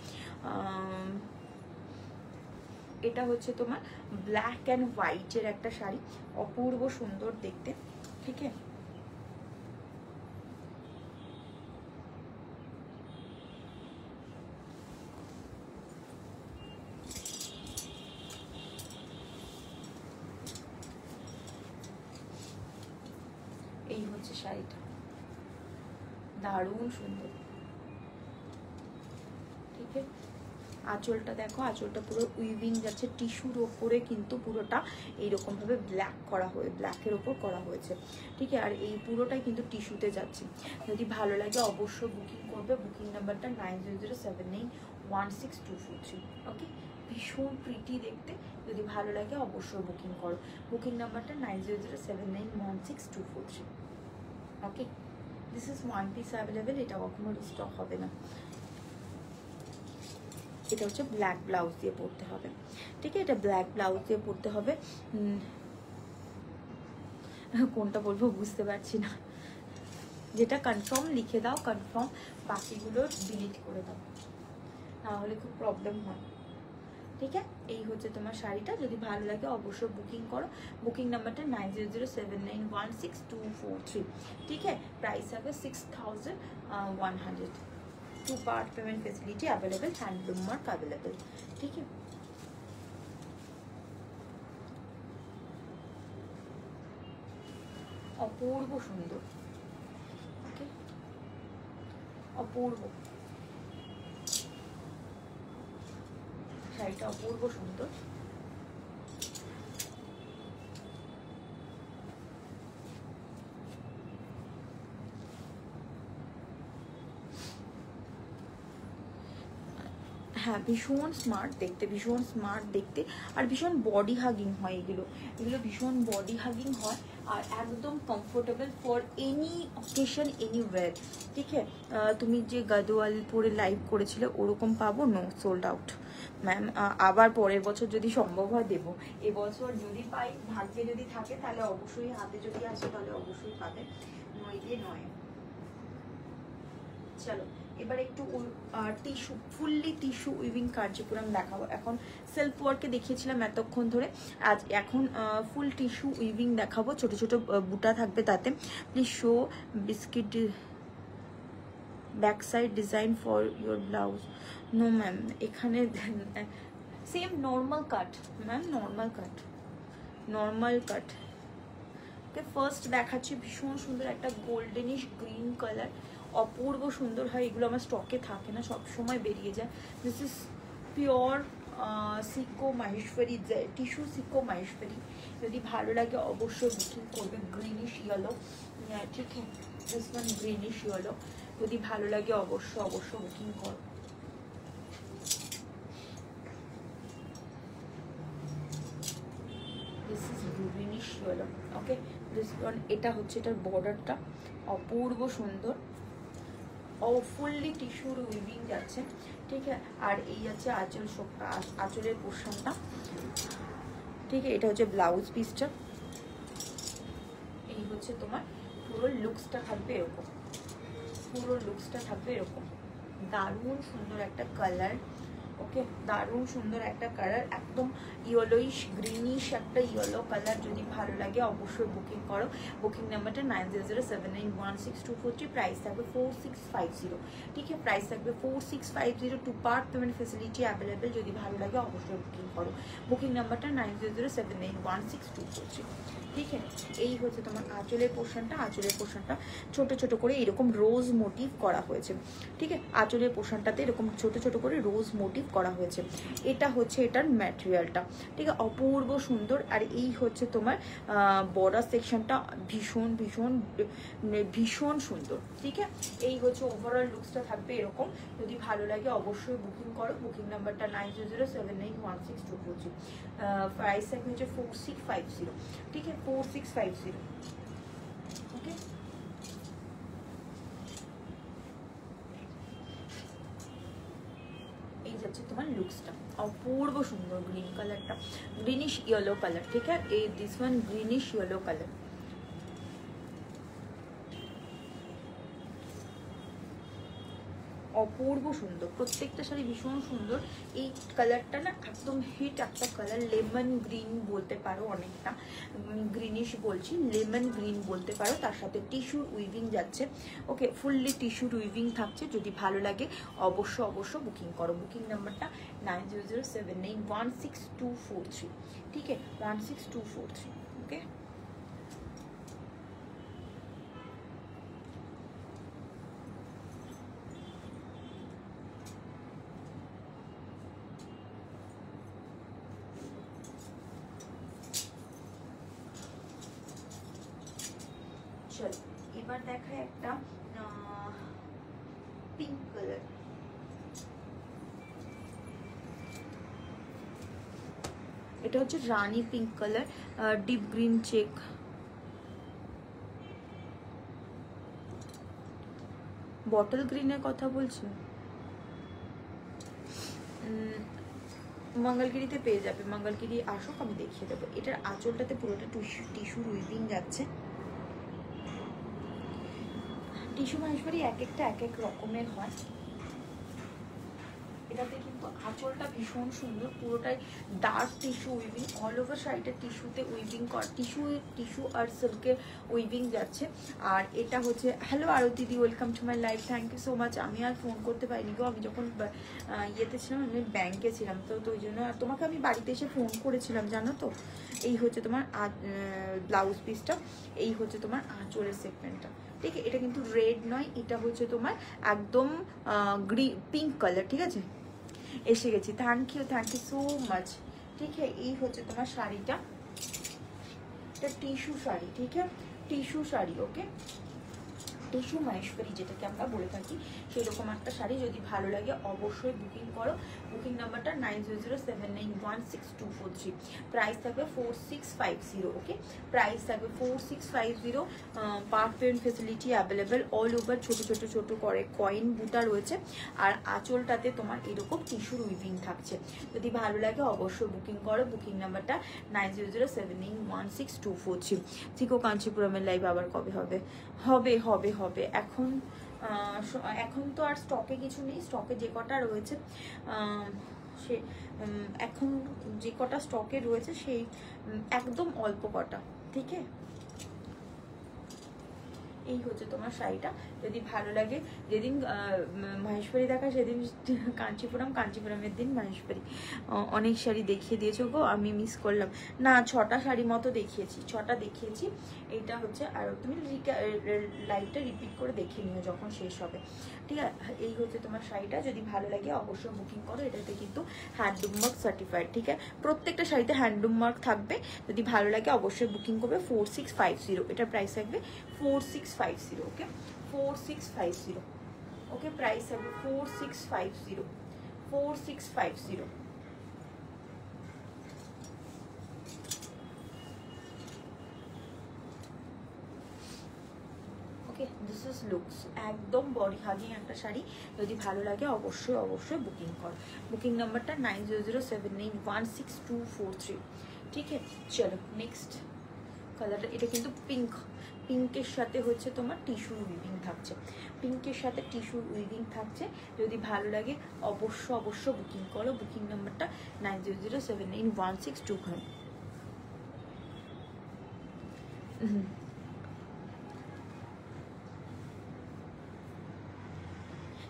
এটা হচ্ছে তোমার ব্ল্যাক অ্যান্ড হোয়াইটের একটা শাড়ি, অপূর্ব সুন্দর দেখতে। ঠিক আছে, এই হচ্ছে শাড়িটা, দারুণ সুন্দর। ঠিক আছে, আঁচলটা দেখো, আঁচলটা পুরো উইভিং যাচ্ছে টিস্যুর ওপরে, কিন্তু পুরোটা এইরকম ভাবে ব্ল্যাক করা হয়ে, ব্ল্যাকের ওপর করা হয়েছে। ঠিক আছে, আর এই পুরোটাই কিন্তু টিস্যুতে যাচ্ছে। যদি ভালো লাগে অবশ্যই বুকিং করবে। বুকিং নাম্বারটা 9007816243। ওকে, ভীষণ প্রিটি দেখতে। যদি ভালো লাগে অবশ্যই বুকিং করো। বুকিং নাম্বারটা 9007916243। Okay, this is one piece available, এটা কখনো রিস্টক হবে না। এটা হচ্ছে ব্ল্যাক ব্লাউজ দিয়ে পরতে হবে। ঠিক আছে, এটা ব্ল্যাক ব্লাউজ দিয়ে পরতে হবে। কোনটা বলবো বুঝতে পারছি না। যেটা কনফার্ম লিখে দাও, কনফার্ম, বাকিগুলো ডিলিট করে দাও, নাহলে খুব প্রবলেম হয়। ঠিক আছে, এই হচ্ছে তোমার শাড়িটা। যদি ভালো লাগে অবশ্যই বুকিং করো। বুকিং নাম্বারটা 9007916243। ঠিক আছে, প্রাইস হবে 6100। 2 part payment facility available, handloom mark available. ठीक है, অপূর্ব সুন্দর। ওকে, অপূর্ব শাড়িটা, অপূর্ব সুন্দর। হ্যাঁ, ভীষণ স্মার্ট দেখতে, ভীষণ স্মার্ট দেখতে, আর ভীষণ বডি হাগিং হয় এগুলো। এগুলো ভীষণ বডি হাগিং হয়, আর একদম comfortable for any occasion, any wear. ঠিক আছে, তুমি যে গাদোয়াল পরে লাইভ করেছিলে ওরকম পাবো? No, sold out ma'am. আবার পরের বছর যদি সম্ভব হয় দেবো। এবছর যদি পাই, ভাগ্যে যদি থাকে তাহলে অবশ্যই, হাতে যদি আসে তাহলে অবশ্যই পাবে, নইলে নয়। চলো, এবার একটু টিস্যু, ফুললি টিস্যু উইভিং কার্যক্রম দেখাবো। এখন সেলফ ওয়ার্কে দেখিয়েছিলাম এতক্ষণ ধরে, আজ এখন ফুল টিস্যু উইভিং দেখাবো। ছোট ছোট বুটা থাকবে তাতে। Please show biscuit back side design for your blouse. No ma'am, এখানে same normal cut ma'am, normal cut, normal cut. Okay, first দেখাচ্ছি ভীষণ সুন্দর একটা গোল্ডেনিশ গ্রিন কালার, অপূর্ব সুন্দর হয়। এগুলো আমার স্টকে থাকে না, সব সময় বেরিয়ে যায়। দিস ইজ পিওর সিকো মাহেশ্বরী, টিস্যু সিকো মাহেশ্বরী। যদি ভালো লাগে অবশ্যই বুকিং করবে। গ্রিনিশ ইয়েলো, ঠিক আছে, দিস ওয়ান গ্রিনিশ ইয়েলো। যদি ভালো লাগে অবশ্যই বুকিং করো। This is greenish yellow. Okay, this one, এটা হচ্ছে এটার বর্ডারটা, অপূর্ব সুন্দর, ও ফুললি টিস্যুর উইভিং যাচ্ছে। ঠিক আছে, আর এই আছে আঁচল, আঁচলের পোর্শনটা। ঠিক আছে, এটা হচ্ছে ব্লাউজ পিসটা। এই হচ্ছে তোমার পুরো লুকসটা থাকবে এরকম, পুরো লুকসটা থাকবে এরকম। দারুণ সুন্দর একটা কালার, ওকে, দারুণ সুন্দর একটা কালার, একদম ইয়েলোইশ গ্রিনিশ একটা ইয়েলো কালার। যদি ভালো লাগে অবশ্যই বুকিং করো। বুকিং নাম্বারটা 9007916243, প্রাইস থাকবে 4650। ঠিক আছে, প্রাইস থাকবে 4650। 2 পার্ট পেমেন্ট ফেসিলিটি অ্যাভেলেবেল। যদি ভালো লাগে অবশ্যই বুকিং করো। বুকিং নাম্বারটা 9007916243। ঠিক আছে, এই হচ্ছে তোমার আঁচলের পোর্শনটা। আঁচলের পোর্শনটা ছোট ছোট করে এরকম রোজ মোটিভ করা হয়েছে। ঠিক আছে, আঁচলের পোর্শনটাতে এরকম ছোট ছোট করে রোজ মোটিভ করা হয়েছে। এটা হচ্ছে এটার ম্যাটেরিয়ালটা। ঠিক আছে, অপূর্ব সুন্দর। আর এই হচ্ছে তোমার বর্ডার সেকশনটা ভীষণ ভীষণ ভীষণ সুন্দর। ঠিক আছে, এই হচ্ছে ওভারঅল লুকসটা থাকবে এরকম। যদি ভালো লাগে অবশ্যই বুকিং করো। বুকিং নাম্বারটা 9007916243। প্রাইস থাকবে হচ্ছে 4650। ঠিক আছে, 4650। ওকে, এই যাচ্ছে তোমার লুকসটা, অপূর্ব সুন্দর। গ্রিন কালারটা গ্রিনিশ ইয়েলো কালার। ঠিক আছে, এই this one greenish yellow colour. অপূর্ব সুন্দর, প্রত্যেকটা শাড়ি ভীষণ সুন্দর। এই কালারটা না একদম হিট একটা কালার, লেমন গ্রিন বলতে পারো, অনেকটা গ্রিনিশ বলছি, লেমন গ্রিন বলতে পারো। তার সাথে টিস্যুর উইভিং যাচ্ছে। ওকে, ফুললি টিস্যুর উইভিং থাকছে। যদি ভালো লাগে অবশ্য বুকিং করো। বুকিং নাম্বারটা 9007916243। ঠিক আছে, 16243। ওকে, চলো এবার দেখায় একটা পিঙ্ক কালার। এটা হচ্ছে রানী pink colour, deep green check. Bottle গ্রিনের কথা বলছে, মঙ্গলগিরিতে পেয়ে যাবে। মঙ্গলগিরি আসুক, আমি দেখিয়ে দেবো। এটার আঁচলটাতে পুরোটা টিস্যুর উইভিং যাচ্ছে। টিস্যু মাহেশ্বরী এক একটা এক এক রকমের হয়। এটাতে কিন্তু আঁচলটা ভীষণ সুন্দর, পুরোটাই dark tissue weaving. All over শাড়িটা টিস্যুতে উইভিং করা, টিস্যু আর সিল্কের উইভিং যাচ্ছে। আর এটা হচ্ছে, হ্যালো আরতি দি, welcome to my life, thank you so much. আমি আর ফোন করতে পারিনি গো, আমি যখন ইয়েতে ছিলাম, আমি ব্যাংকে ছিলাম, তো ওই জন্য তোমাকে আমি বাড়িতে এসে ফোন করেছিলাম, জানো তো। এই হচ্ছে তোমার ব্লাউজ পিসটা, এই হচ্ছে তোমার আঁচলের সেগমেন্টটা। ঠিক আছে, এটা কিন্তু রেড নয়, এটা হচ্ছে তোমার একদম পিঙ্ক কালার। ঠিক আছে, এসে গেছি, থ্যাংক ইউ সো মাচ। ঠিক আছে, এই হচ্ছে তোমার শাড়িটা, এটা টিস্যু শাড়ি। ঠিক আছে, টিস্যু শাড়ি। ওকে, টিস্যু মাহেশ্বরী যেটাকে আমরা বলে থাকি, সেরকম একটা শাড়ি। যদি ভালো লাগে অবশ্যই বুকিং করো। বুকিং নাম্বারটা 9007916243। প্রাইস থাকবে 4650। ওকে, প্রাইস থাকবে 4650। Part payment facility available. All over ছোট ছোট করে কয়েন বুটা রয়েছে। আর আঁচলটাতে তোমার এরকম টিস্যুর উইভিং থাকছে। যদি ভালো লাগে অবশ্যই বুকিং করো। বুকিং নাম্বারটা 9007916243। থিকো কাঞ্চিপুরমের লাইভ আবার কবে হবে? হবে হবে হবে। এখন তো আর স্টকে কিছু নেই। স্টকে যে কটা রয়েছে সে এখন যে কটা স্টকে রয়েছে সেই একদম অল্প কটা। ঠিক আছে, এই হচ্ছে তোমার শাড়িটা। যদি ভালো লাগে, যেদিন মাহেশ্বরী দেখা সেদিন কাঞ্চিপুরমের দিন মাহেশ্বরী। অনেক শাড়ি দেখিয়ে দিয়েছো গো, আমি মিস করলাম। না, 6টা শাড়ি মতো দেখিয়েছি, 6টা দেখিয়েছি। এইটা হচ্ছে, আর তুমি লাইভটা রিপিট করে দেখে নিও যখন শেষ হবে। ঠিক আছে, এই হচ্ছে তোমার শাড়িটা। যদি ভালো লাগে অবশ্যই বুকিং করো। এটাতে কিন্তু হ্যান্ডলুম মার্ক সার্টিফাইড। ঠিক আছে, প্রত্যেকটা শাড়িতে হ্যান্ডলুম মার্ক থাকবে। যদি ভালো লাগে অবশ্যই বুকিং করবে। 4650। এটার প্রাইস থাকবে 4650। ওকে, 4650। ওকে, প্রাইস থাকবে 4650। 4650। ওকে, দিস ইজ লুকস, একদম বডি হাগিং একটা শাড়ি। যদি ভালো লাগে অবশ্যই বুকিং কর। বুকিং নাম্বারটা 9007916243। ঠিক আছে, চলো নেক্সট কালারটা। এটা কিন্তু পিঙ্ক পিঙ্কের সাথে হচ্ছে তোমার টিস্যুর উইভিং থাকছে, পিঙ্কের সাথে টিস্যুর উইভিং থাকছে। যদি ভালো লাগে অবশ্য বুকিং করো। বুকিং নাম্বারটা 90079162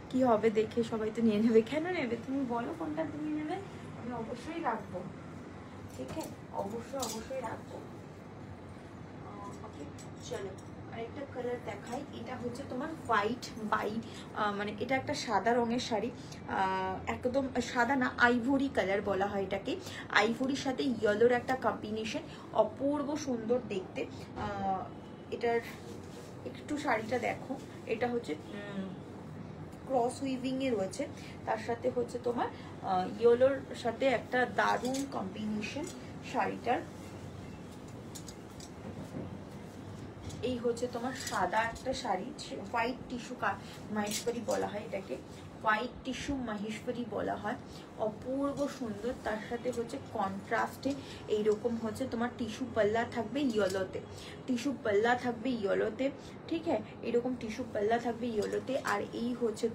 কি হবে দেখে সবাই তো নিয়ে নেবে। কেন নেবে? তুমি বলো কোনটা তুমি নেবে, আমি অবশ্যই রাখবো। ঠিক আছে, অবশ্যই রাখবো। ওকে চলো আরেকটা কালার দেখাই। এটা হচ্ছে তোমার হোয়াইট বাই মানে এটা একটা সাদা রঙের শাড়ি, একদম সাদা না, আইভরি কালার বলা হয় এটাকে। আইভরির সাথে ইয়েলোর একটা কম্বিনেশন, অপূর্ব সুন্দর দেখতে। এটার একটু শাড়িটা দেখো, এটা হচ্ছে ক্রস উইভিং এ রয়েছে, তার সাথে হচ্ছে তোমার ইয়েলোর সাথে একটা দারুণ কম্বিনেশন শাড়িটার। এই হচ্ছে তোমার সাদা একটা শাড়ি, হোয়াইট টিস্যু মাহেশ্বরী বলা হয় এটাকে, হোয়াইট টিস্যু মাহেশ্বরী বলা হয়। অপূর্ব সুন্দর, তার সাথে হচ্ছে কন্ট্রাস্টে এইরকম হচ্ছে তোমার টিস্যু পাল্লা থাকবে ইয়েলোতে, টিস্যু পাল্লা থাকবে ইয়েলোতে। ঠিক আছে, এরকম টিস্যু পাল্লা থাকবে ইয়েলোতে। আর এই হচ্ছে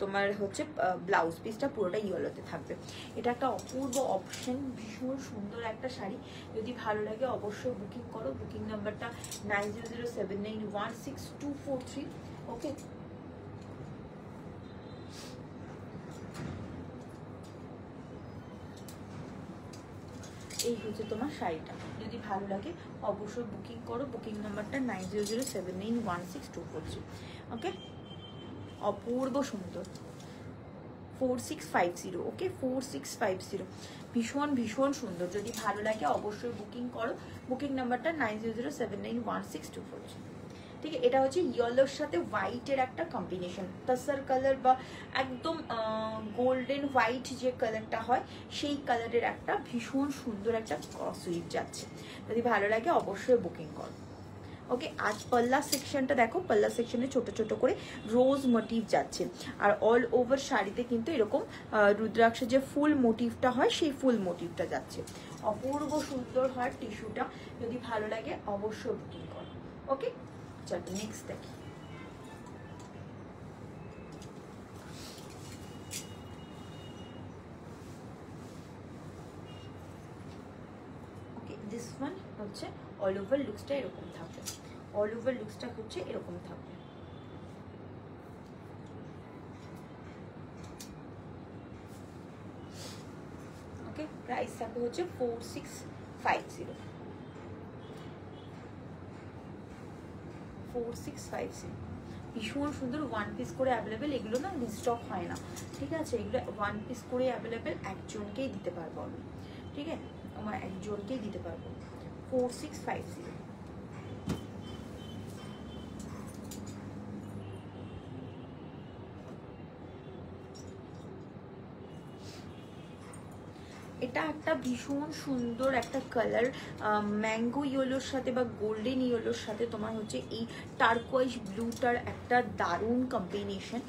তোমার হচ্ছে ব্লাউজ পিসটা পুরোটা ইয়েলোতে থাকবে। এটা একটা অপূর্ব অপশন, ভীষণ সুন্দর একটা শাড়ি। যদি ভালো লাগে অবশ্যই বুকিং করো। বুকিং নাম্বারটা 9007916243। ওকে, এই হচ্ছে তোমার শাড়িটা। যদি ভালো লাগে অবশ্যই বুকিং করো। বুকিং নাম্বারটা 9007916243। ওকে, অপূর্ব সুন্দর, 4650। ওকে 4650, ভীষণ সুন্দর। যদি ভালো লাগে অবশ্যই বুকিং করো। বুকিং নাম্বারটা 9007916243। ঠিক আছে, এটা হচ্ছে ইয়েলোর সাথে হোয়াইটের একটা কম্বিনেশন, তাসার কালার বা একদম গোল্ডেন হোয়াইট যে কালারটা হয় সেই কালারের একটা ভীষণ সুন্দর একটা সুইট যাচ্ছে। যদি ভালো লাগে অবশ্যই বুকিং করো। ওকে, আজ পাল্লা সেকশনটা দেখো, পাল্লা সেকশনে ছোট ছোট করে রোজ মোটিভ যাচ্ছে। আর অল ওভার শাড়িতে কিন্তু এরকম রুদ্রাক্ষের যে ফুল মোটিভটা হয় সেই ফুল মোটিভটা যাচ্ছে। অপূর্ব সুন্দর হয় টিস্যুটা। যদি ভালো লাগে অবশ্যই বুকিং করো। ওকে চলো নেক্সট দেখি। ওকে, দিস ওয়ান হচ্ছে অল ওভার লুকসটা এরকম থাকবে, অল ওভার লুকসটা হচ্ছে এরকম থাকবে। ওকে, প্রাইস থাকবে হচ্ছে 4650। 4650, ভীষণ সুন্দর। ওয়ান পিস করে অ্যাভেলেবেল, এগুলো না রিস্টক হয় না। ঠিক আছে, এগুলো ওয়ান পিস করে অ্যাভেলেবেল, একজনকেই দিতে পারবো আমি। ঠিক আছে, আমার একজনকেই দিতে পারবো। 4650। এটা একটা ভীষণ সুন্দর একটা কালার, ম্যাঙ্গো ইয়েলোর সাথে বা গোল্ডেন ইয়েলোর সাথে তোমার হচ্ছে এই টার্কোয়াইজ ব্লুটার একটা দারুণ কম্বিনেশন।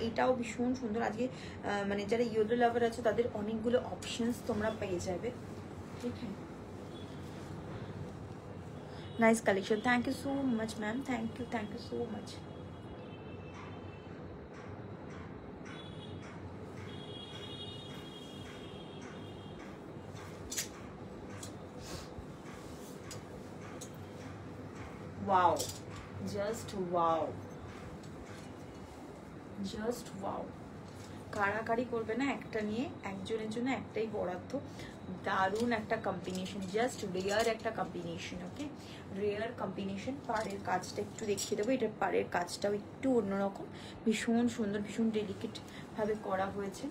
এটাও ভীষণ সুন্দর। আজকে মানে যারা ইয়েলো লাভার আছে তাদের অনেকগুলো অপশনস তোমরা পেয়ে যাবে। ঠিক আছে, nice collection, thank you so much ma'am, thank you so much. Wow, just wow, just wow. কাড়াকাড়ি করবে না একটা নিয়ে, একজনের জন্য একটাই বরাদ্দ। দারুণ একটা কম্বিনেশন, জাস্ট রেয়ার একটা কম্বিনেশন। ওকে, রেয়ার কম্বিনেশন। পাড়ের কাজটা একটু দেখিয়ে দেবো, এটার পাড়ের কাজটাও একটু অন্যরকম, ভীষণ সুন্দর, ভীষণ ডেলিকেট ভাবে করা হয়েছে।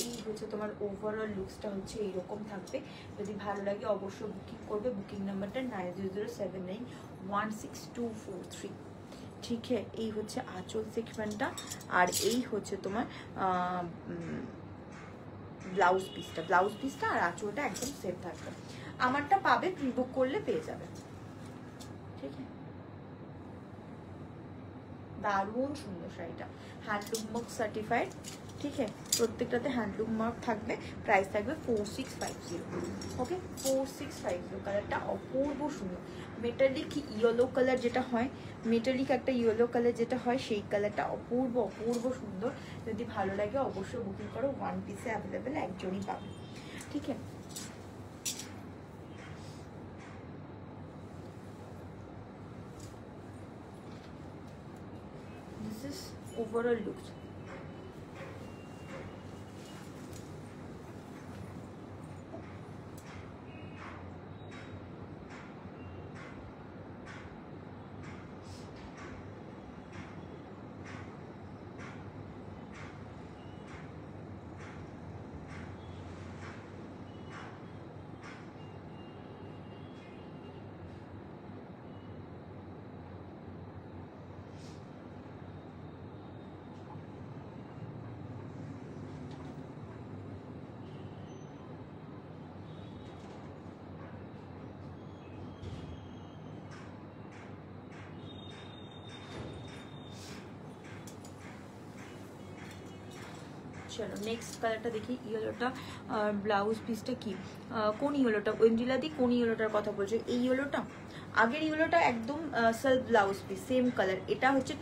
এই হচ্ছে তোমার ওভারঅল লুকসটা হচ্ছে এইরকম থাকবে। যদি ভালো লাগে অবশ্যই বুকিং করবে। বুকিং নাম্বারটা 9007916243। ঠিক আছে, এই হচ্ছে আঁচল সেকশনটা, আর এই হচ্ছে তোমার ব্লাউজ পিসটা আর আঁচলটা একদম সেট থাকবে। আমারটা পাবে, প্রি বুক করলে পেয়ে যাবে। ঠিক আছে, দারুণ সুন্দর শাড়িটা, হ্যান্ডলুম মার্ক সার্টিফাইড, ঠিক আছে, প্রত্যেকটাতে হ্যান্ডলুম মার্ক থাকবে। প্রাইস থাকবে 4650। ওকে, 4650। কালারটা অপূর্ব সুন্দর, মেটালিক ইয়েলো কালার যেটা হয়, মেটালিক একটা ইয়েলো কালার যেটা হয়, সেই কালারটা অপূর্ব অপূর্ব সুন্দর। যদি ভালো লাগে অবশ্যই বুকিং করো, 1 পিসে অ্যাভেলেবেল, একজনই পাবে, ঠিক আছে। This is overall look. চলো নেক্সট কালারটা দেখি। ইয়েলোটা ব্লাউজ পিসটা কি, কোন ইয়েলোটা ওয়েন্ডিলা দি, কোন ইয়েলোটার কথা বলছো? এই ইয়েলোটা, আগের ইয়েলোটা একদম self blouse piece, same colour. এটা হচ্ছে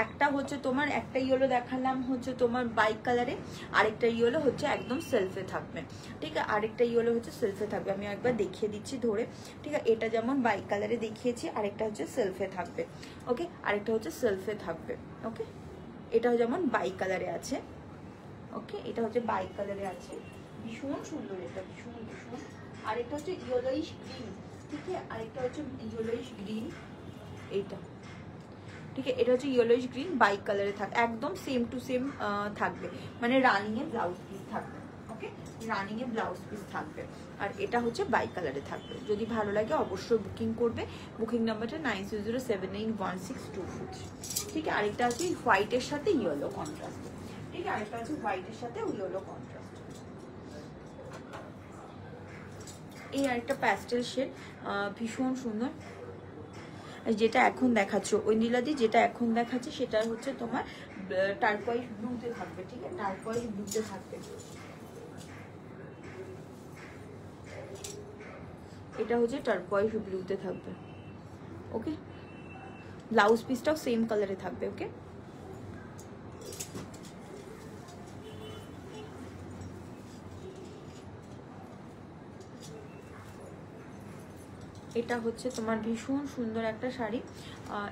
একটা হচ্ছে তোমার, একটা ইয়েলো দেখালাম হচ্ছে তোমার বাইক কালারে, আরেকটা ইয়েলো হচ্ছে একদম সেলফে থাকবে, ঠিক আছে। আরেকটা ইয়েলো হচ্ছে সেলফে থাকবে, আমি একবার দেখিয়ে দিচ্ছি ধরে, ঠিক আছে। এটা যেমন বাইক কালারে দেখিয়েছি, আরেকটা হচ্ছে সেলফে থাকবে, ওকে। আরেকটা হচ্ছে সেলফে থাকবে, ওকে। এটাও যেমন বাইক কালারে আছে, ওকে। এটা হচ্ছে বাইক কালারে আছে, ভীষণ সুন্দর, এটা ভীষণ ভীষণ। আরেকটা হচ্ছে ইয়েলোইশ গ্রিন, ঠিক আছে। আরেকটা হচ্ছে ইয়েলোইশ গ্রিন, এইটা, ঠিক আছে। এটা হচ্ছে ইয়েলোইশ গ্রিন, বাইক কালারে থাকবে, একদম সেম টু সেম থাকবে, মানে রানিং এ ব্লাউজ পিস থাকবে, ওকে। রানিং এ ব্লাউজ পিস থাকবে, আর এটা হচ্ছে বাইক কালারে থাকবে। যদি ভালো লাগে অবশ্যই বুকিং করবে। বুকিং নাম্বারটা 9007916243, ঠিক আছে। আরেকটা আছে হোয়াইটের সাথে ইয়েলো কন্ট্রাস্ট, ঠিক আছে। আরেকটা আছে হোয়াইটের সাথে ইয়েলো কন্ট্রাস্ট। এই আরেকটা প্যাস্টেল শেড, ভীষণ সুন্দর। যেটা এখন দেখাচ্ছ ঐন্দিলাদি, যেটা এখন দেখাচ্ছে সেটা হচ্ছে তোমার টার্কোয়াইজ ব্লুতে থাকবে, ঠিক আছে। টার্কোয়াইজ ব্লুতে থাকবে, এটা হচ্ছে টার্কোয়াইজ ব্লুতে থাকবে, ওকে। ব্লাউজ পিসটাও সেম কালারে থাকবে, ওকে। এটা হচ্ছে তোমার ভীষণ সুন্দর একটা শাড়ি,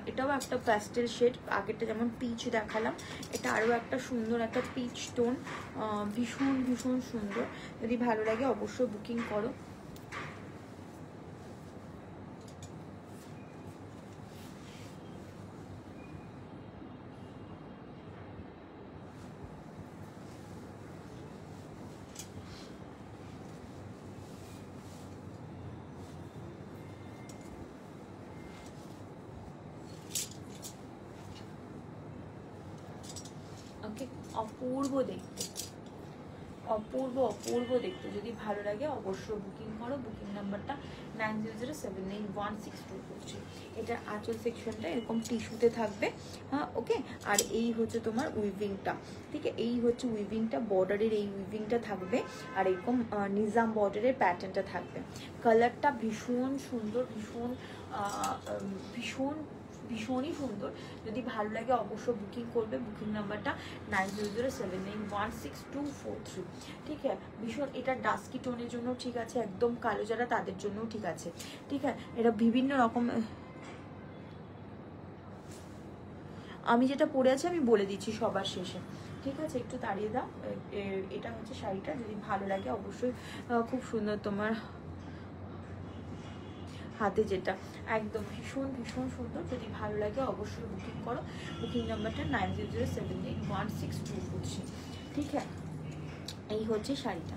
এটাও একটা প্যাস্টেল শেড, আগেরটা যেমন পিচ দেখালাম, এটা আরও একটা সুন্দর একটা পিচ টোন, ভীষণ ভীষণ সুন্দর। যদি ভালো লাগে অবশ্যই বুকিং করো। ওকে, অপূর্ব দেখতে, অপূর্ব অপূর্ব দেখতে। যদি ভালো লাগে অবশ্যই বুকিং করো। বুকিং নাম্বারটা 9007916243। এটার আঁচল সেকশনটা এরকম টিস্যুতে থাকবে, হ্যাঁ, ওকে। আর এই হচ্ছে তোমার উইভিংটা, ঠিক আছে। এই হচ্ছে উইভিংটা, বর্ডারের এই উইভিংটা থাকবে, আর এরকম নিজাম বর্ডারের প্যাটার্নটা থাকবে। কালারটা ভীষণ সুন্দর, ভীষণ ভীষণ ভীষণই সুন্দর। যদি ভালো লাগে অবশ্যই বুকিং করবে। বুকিং নাম্বারটা 9007916243, ঠিক আছে। ভীষণ, এটা ডাস্কি টোনের জন্য ঠিক আছে, একদম কালো যারা তাদের জন্য ঠিক আছে, ঠিক আছে। এটা বিভিন্ন রকম, আমি যেটা পরে আছি আমি বলে দিচ্ছি সবার শেষে, ঠিক আছে। একটু তাড়িয়ে দাও। এটা হচ্ছে শাড়িটা, যদি ভালো লাগে অবশ্যই, খুব সুন্দর তোমার হাতে যেটা, একদম ভীষণ ভীষণ সুন্দর। যদি ভালো লাগে অবশ্যই বুকিং করো। বুকিং নাম্বারটা 9007916243, ঠিক আছে। এই হচ্ছে শাড়িটা,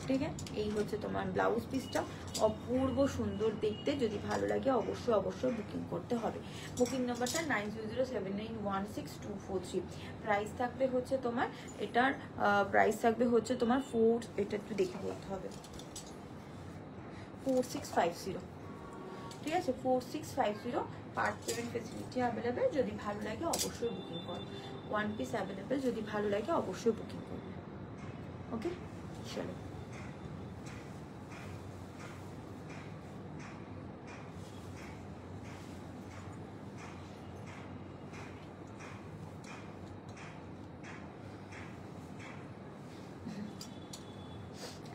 ঠিক আছে। এই হচ্ছে তোমার ব্লাউজ পিসটা, অপূর্ব সুন্দর দেখতে। যদি ভালো লাগে অবশ্যই অবশ্যই বুকিং করতে হবে। বুকিং নাম্বারটা 9007916243। প্রাইস থাকবে হচ্ছে তোমার, এটার প্রাইস থাকবে হচ্ছে তোমার এটা একটু দেখে বলতে হবে, 4650, ঠিক আছে। 4650 পার্ট পেমেন্ট ফেসিলিটি অ্যাভেলেবেল, যদি ভালো লাগে অবশ্যই বুকিং করো। 1 পিস অ্যাভেলেবেল, যদি ভালো লাগে অবশ্যই বুকিং করবে। ওকে চলো,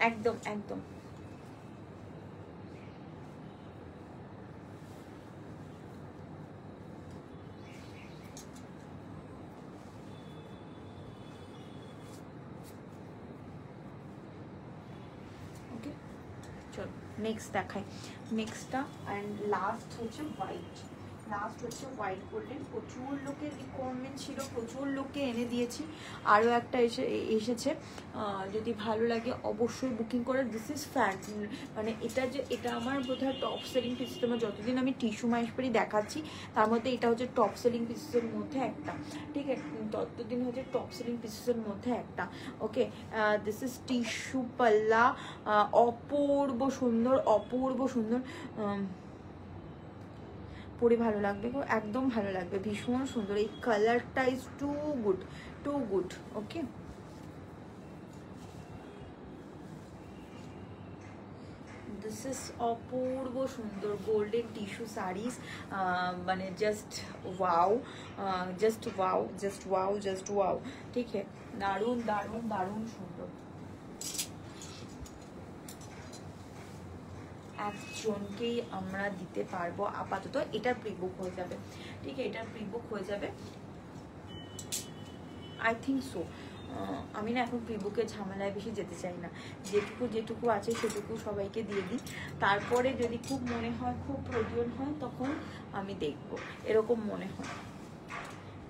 একদম একদম। ওকে চলো নেক্সট দেখাই। নেক্সটটা অ্যান্ড লাস্ট হচ্ছে হোয়াইট। লাস্ট হচ্ছে হোয়াইট গোল্ডেন। প্রচুর লোকের রিকোয়ারমেন্ট ছিল, প্রচুর লোককে এনে দিয়েছি। আরও একটা এসেছে, যদি ভালো লাগে অবশ্যই বুকিং করে। দিস ইজ ফ্যান, মানে এটা আমার বোধহয় টপ সেলিং পিস। তোমার যতদিন আমি টিস্যু মাহেশ্বরী দেখাচ্ছি তার মধ্যে এটা হচ্ছে টপ সেলিং পিসেসের মধ্যে একটা, ঠিক আছে? ততদিন হচ্ছে টপ সেলিং পিসেসের মধ্যে একটা। ওকে, দিস ইজ টিস্যু পাল্লা, অপূর্ব সুন্দর, অপূর্ব সুন্দর। পরে ভালো লাগবে গো, একদম ভালো লাগবে, ভীষণ সুন্দর। এই কালারটা is too good, too good. Okay, this is অপূর্ব সুন্দর গোল্ডেন টিস্যু শাড়িজ, মানে just wow, just wow, just wow, just wow. ঠিক আছে, দারুণ দারুণ দারুণ সুন্দর। একজনকেই আমরা দিতে পারবো আপাতত, এটা প্রিবুক হয়ে যাবে। ঠিক আছে, এটা প্রিবুক হয়ে যাবে, আই থিঙ্ক সো। আমি না এখন প্রিবুকের ঝামেলায় বেশি যেতে চাই না, যেটুকু আছে সেটুকু সবাইকে দিয়ে দিই। তারপরে যদি খুব মনে হয়, খুব প্রয়োজন হয়, তখন আমি দেখব, এরকম মনে হয়।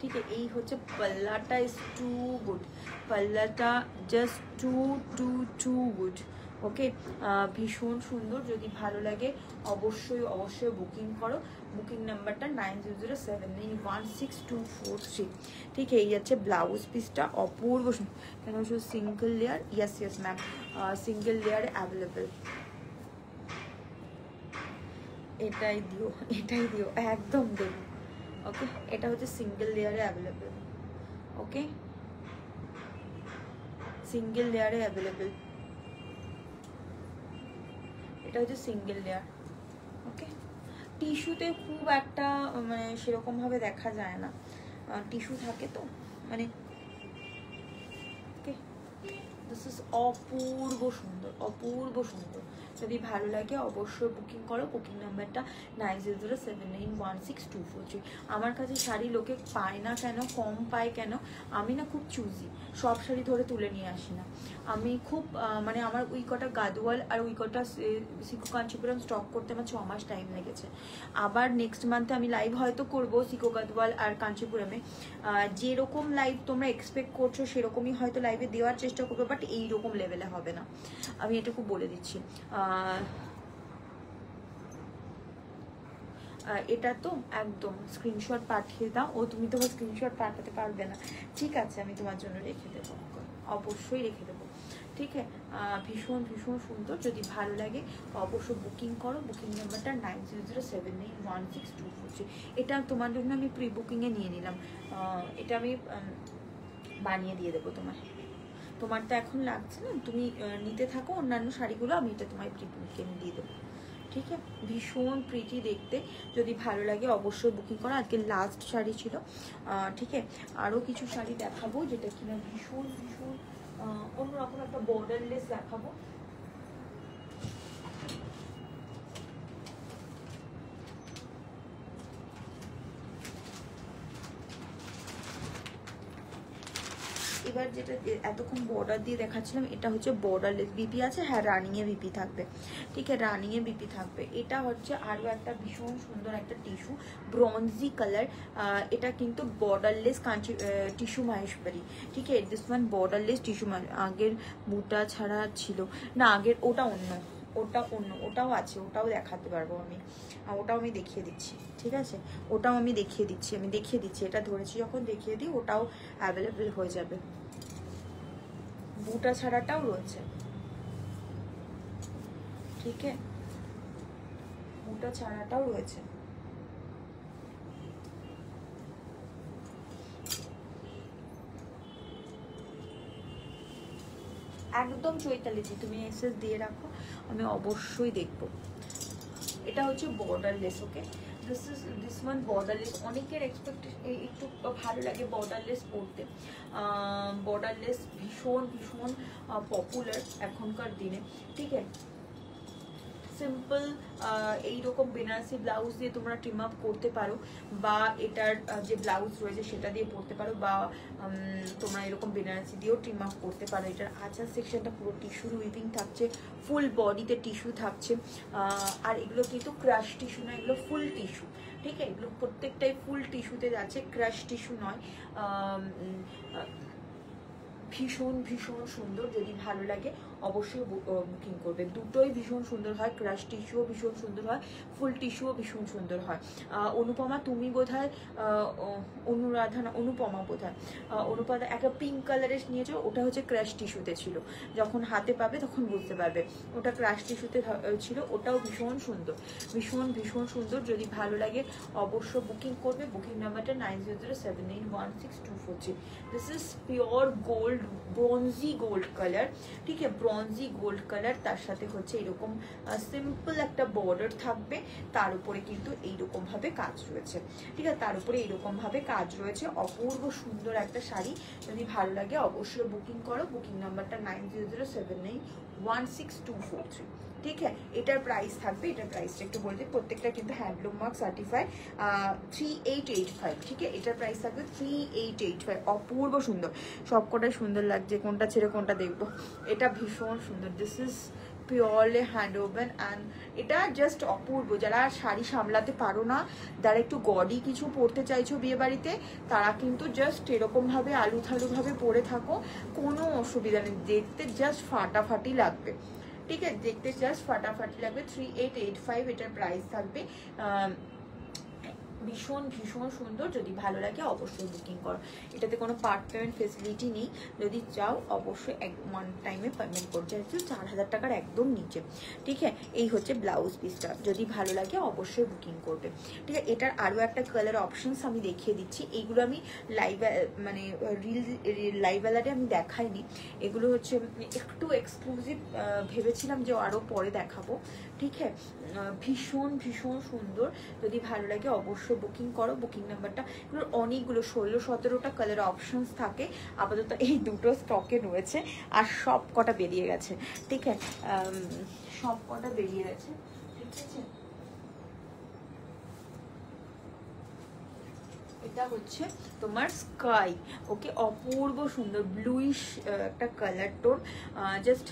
ঠিক আছে, এই হচ্ছে পাল্লাটা, ইজ টু গুড, পাল্লাটা just too too too good. Okay, ভীষণ সুন্দর। যদি ভালো লাগে অবশ্যই অবশ্যই বুকিং করো। বুকিং নাম্বারটা 9007916243। ঠিক এই যাচ্ছে ব্লাউজ পিসটা, অপূর্ব সুন্দর। কেন শুধু single layer? Yes yes ma'am, single layer available. এটাই দিও, এটাই দিও, একদম দেবো। ওকে, এটা হচ্ছে সিঙ্গেল লেয়ারে অ্যাভেলেবেল। ওকে, সিঙ্গেল লেয়ারে অ্যাভেলেবেল, এটা হচ্ছে সিঙ্গেল লেয়ার। ওকে, টিস্যুতে খুব একটা মানে সেরকমভাবে দেখা যায় না, টিস্যু থাকে তো মানে। ওকে, দিস ইজ অপূর্ব সুন্দর, অপূর্ব সুন্দর। যদি ভালো লাগে অবশ্যই বুকিং করো। বুকিং নাম্বারটা 9007916243। আমার কাছে শাড়ি লোকে পায় না কেন, কম পায় কেন? আমি না খুব চুজি, সব শাড়ি ধরে তুলে নিয়ে আসি না। আমি খুব মানে আমার ওই কটা গাদওয়াল আর ওই কটা সিকো কাঞ্চিপুরম স্টক করতে আমার 6 মাস টাইম লেগেছে। আবার নেক্সট মান্থে আমি লাইভ হয়তো করবো সিকো গাদওয়াল আর কাঞ্চিপুরমে। যেরকম লাইভ তোমরা এক্সপেক্ট করছো সেরকমই হয়তো লাইভে দেওয়ার চেষ্টা করবো, বাট এইরকম লেভেলে হবে না, আমি এটুকু বলে দিচ্ছি। এটা তো একদম স্ক্রিনশট পাঠিয়ে দাও। ও তুমি তোমার স্ক্রিনশট পাঠাতে পারবে না, ঠিক আছে, আমি তোমার জন্য রেখে দেবো, অবশ্যই রেখে দেবো। ঠিক আছে, ভীষণ ভীষণ সুন্দর। যদি ভালো লাগে অবশ্যই বুকিং করো। বুকিং নাম্বারটা 9007916243। এটা তোমার জন্য আমি প্রি বুকিংয়ে নিয়ে নিলাম, এটা আমি বানিয়ে দিয়ে দেবো তোমার। তোমার তো এখন লাগছে না, তুমি নিতে থাকো অন্যান্য শাড়িগুলো, আমি এটা তোমায় প্রি বুকিংয়ে দিয়ে দেবো। ঠিক আছে, ভীষণ প্রিটি দেখতে। যদি ভালো লাগে অবশ্যই বুকিং করো। আজকে লাস্ট শাড়ি ছিল। ঠিক আছে, আরও কিছু শাড়ি দেখাবো যেটা কিনা ভীষণ ভীষণ অন্যরকম একটা বর্ডারলেস দেখাবো। এবার যেটা এতক্ষণ বর্ডার দিয়ে দেখাচ্ছিলাম এটা হচ্ছে বর্ডারলেস। বিপি আছে, হ্যাঁ রানিংয়ে বিপি থাকবে। ঠিক আছে, রানিংয়ে বিপি থাকবে। এটা হচ্ছে আরও একটা ভীষণ সুন্দর একটা টিস্যু, ব্রঞ্জি কালার। এটা কিন্তু বর্ডারলেস কাঞ্চি টিস্যু মাহেশ্বরী। ঠিক আছে, দিস ওয়ান বর্ডারলেস টিস্যু। আগের বুটা ছাড়া ছিল না, আগের ওটা অন্য, ওটা অন্য, ওটাও আছে, ওটাও দেখাতে পারবো আমি, ওটাও আমি দেখিয়ে দিচ্ছি। ঠিক আছে, ওটাও আমি দেখিয়ে দিচ্ছি, এটা ধরেছি যখন দেখিয়ে দিই, ওটাও অ্যাভেলেবেল হয়ে যাবে। বুটা ছাড়াটাও রয়েছে। ঠিক আছে, বুটা ছাড়াটাও রয়েছে। একদম চৈতালিজি, তুমি এসএস দিয়ে রাখো, আমি অবশ্যই দেখবো। এটা হচ্ছে borderless, okay this one borderless. অনেকের এক্সপেকটেশন একটু ভালো লাগে বর্ডারলেস পরতে। বর্ডারলেস ভীষণ ভীষণ পপুলার এখনকার দিনে, ঠিক আছে। সিম্পল এইরকম বেনারসি ব্লাউজ দিয়ে তোমরা ট্রিম আপ করতে পারো, বা এটার যে ব্লাউজ রয়েছে সেটা দিয়ে পরতে পারো, বা তোমরা এরকম বেনারসি দিয়েও ট্রিম আপ করতে পারো। এটার আঁচার সেকশনটা পুরো টিস্যুর উইভিং থাকছে, ফুল বডিতে টিস্যু থাকছে। আর এগুলো কিন্তু ক্রাশ টিস্যু না, এগুলো ফুল টিস্যু, ঠিক আছে। এগুলো প্রত্যেকটাই ফুল টিস্যুতে যাচ্ছে, ক্রাশ টিস্যু নয়। ভীষণ ভীষণ সুন্দর, যদি ভালো লাগে অবশ্যই বুকিং করবে। দুটোই ভীষণ সুন্দর হয়, ক্রাশ টিস্যুও ভীষণ সুন্দর হয়, ফুল টিস্যুও ভীষণ সুন্দর হয়। অনুপমা তুমি বোধহয় অনুরাধা না অনুপমা বোধহয় অনুপমা একটা পিঙ্ক কালারের নিয়েছো, ওটা হচ্ছে ক্রাশ টিস্যুতে ছিল। যখন হাতে পাবে তখন বুঝতে পারবে ওটা ক্রাশ টিস্যুতে ছিল, ওটাও ভীষণ সুন্দর, ভীষণ ভীষণ সুন্দর। যদি ভালো লাগে অবশ্য বুকিং করবে। বুকিং নাম্বারটা 9007816243। This is pure gold, bronzy gold colour, ঠিক আছে, ব্রোঞ্জি গোল্ড কালার। তার সাথে হচ্ছে এরকম সিম্পল একটা বর্ডার থাকবে, তার উপরে কিন্তু এইরকম ভাবে কাজ রয়েছে, ঠিক আছে, তার উপরে এইরকম ভাবে কাজ রয়েছে। অপূর্ব সুন্দর একটা শাড়ি, যদি ভালো লাগে অবশ্যই বুকিং করো। বুকিং নাম্বারটা 9007916243, ঠিক আছে। এটার প্রাইস থাকবে, এটার প্রাইসটা একটু বলতে, প্রত্যেকটা কিন্তু হ্যান্ডলুম মার্ক সার্টিফাইড, 3885, ঠিক আছে। এটার প্রাইস থাকবে 3885। অপূর্ব সুন্দর, সবকটাই সুন্দর লাগছে, কোনটা ছেড়ে কোনটা দেখবো। এটা ভীষণ সুন্দর, this is purely hand oven and এটা জাস্ট অপূর্ব। যারা শাড়ি সামলাতে পারো না, যারা একটু গডি কিছু পরতে চাইছো বিয়ে বাড়িতে, তারা কিন্তু জাস্ট এরকমভাবে আলু থালুভাবে পরে থাকো, কোনো অসুবিধা নেই, দেখতে জাস্ট ফাটাফাটি লাগবে, ঠিক আছে, দেখতে জাস্ট ফাটাফাটি লাগবে। 3885 এটার প্রাইস থাকবে। ভীষণ ভীষণ সুন্দর, যদি ভালো লাগে অবশ্যই বুকিং করো। এটাতে কোনো পার্ট পেমেন্ট ফেসিলিটি নেই, যদি চাও অবশ্যই ওয়ান টাইমে পেমেন্ট করতে হচ্ছে 4000 টাকার একদম নিচে, ঠিক আছে। এই হচ্ছে ব্লাউজ পিসটা, যদি ভালো লাগে অবশ্যই বুকিং করবে, ঠিক আছে। এটার আরও একটা কালার অপশনস আমি দেখিয়ে দিচ্ছি। এইগুলো আমি লাইভ মানে লাইভ অ্যালারে আমি দেখাইনি, এগুলো হচ্ছে একটু এক্সক্লুসিভ ভেবেছিলাম যে আরও পরে দেখাবো, ঠিক আছে। ভীষণ ভীষণ সুন্দর, যদি ভালো লাগে অবশ্যই বুকিং করো। বুকিং নাম্বারটা, এগুলোর অনেকগুলো 16-17টা কালার অপশনস থাকে, আপাতত এই দুটো স্টকে রয়েছে, আর সব কটা বেরিয়ে গেছে, ঠিক আছে, সব কটা বেরিয়ে গেছে, ঠিক আছে। এটা হচ্ছে তোমার স্কাই, ওকে, অপূর্ব সুন্দর ব্লুইশ একটা কালার টোন। জাস্ট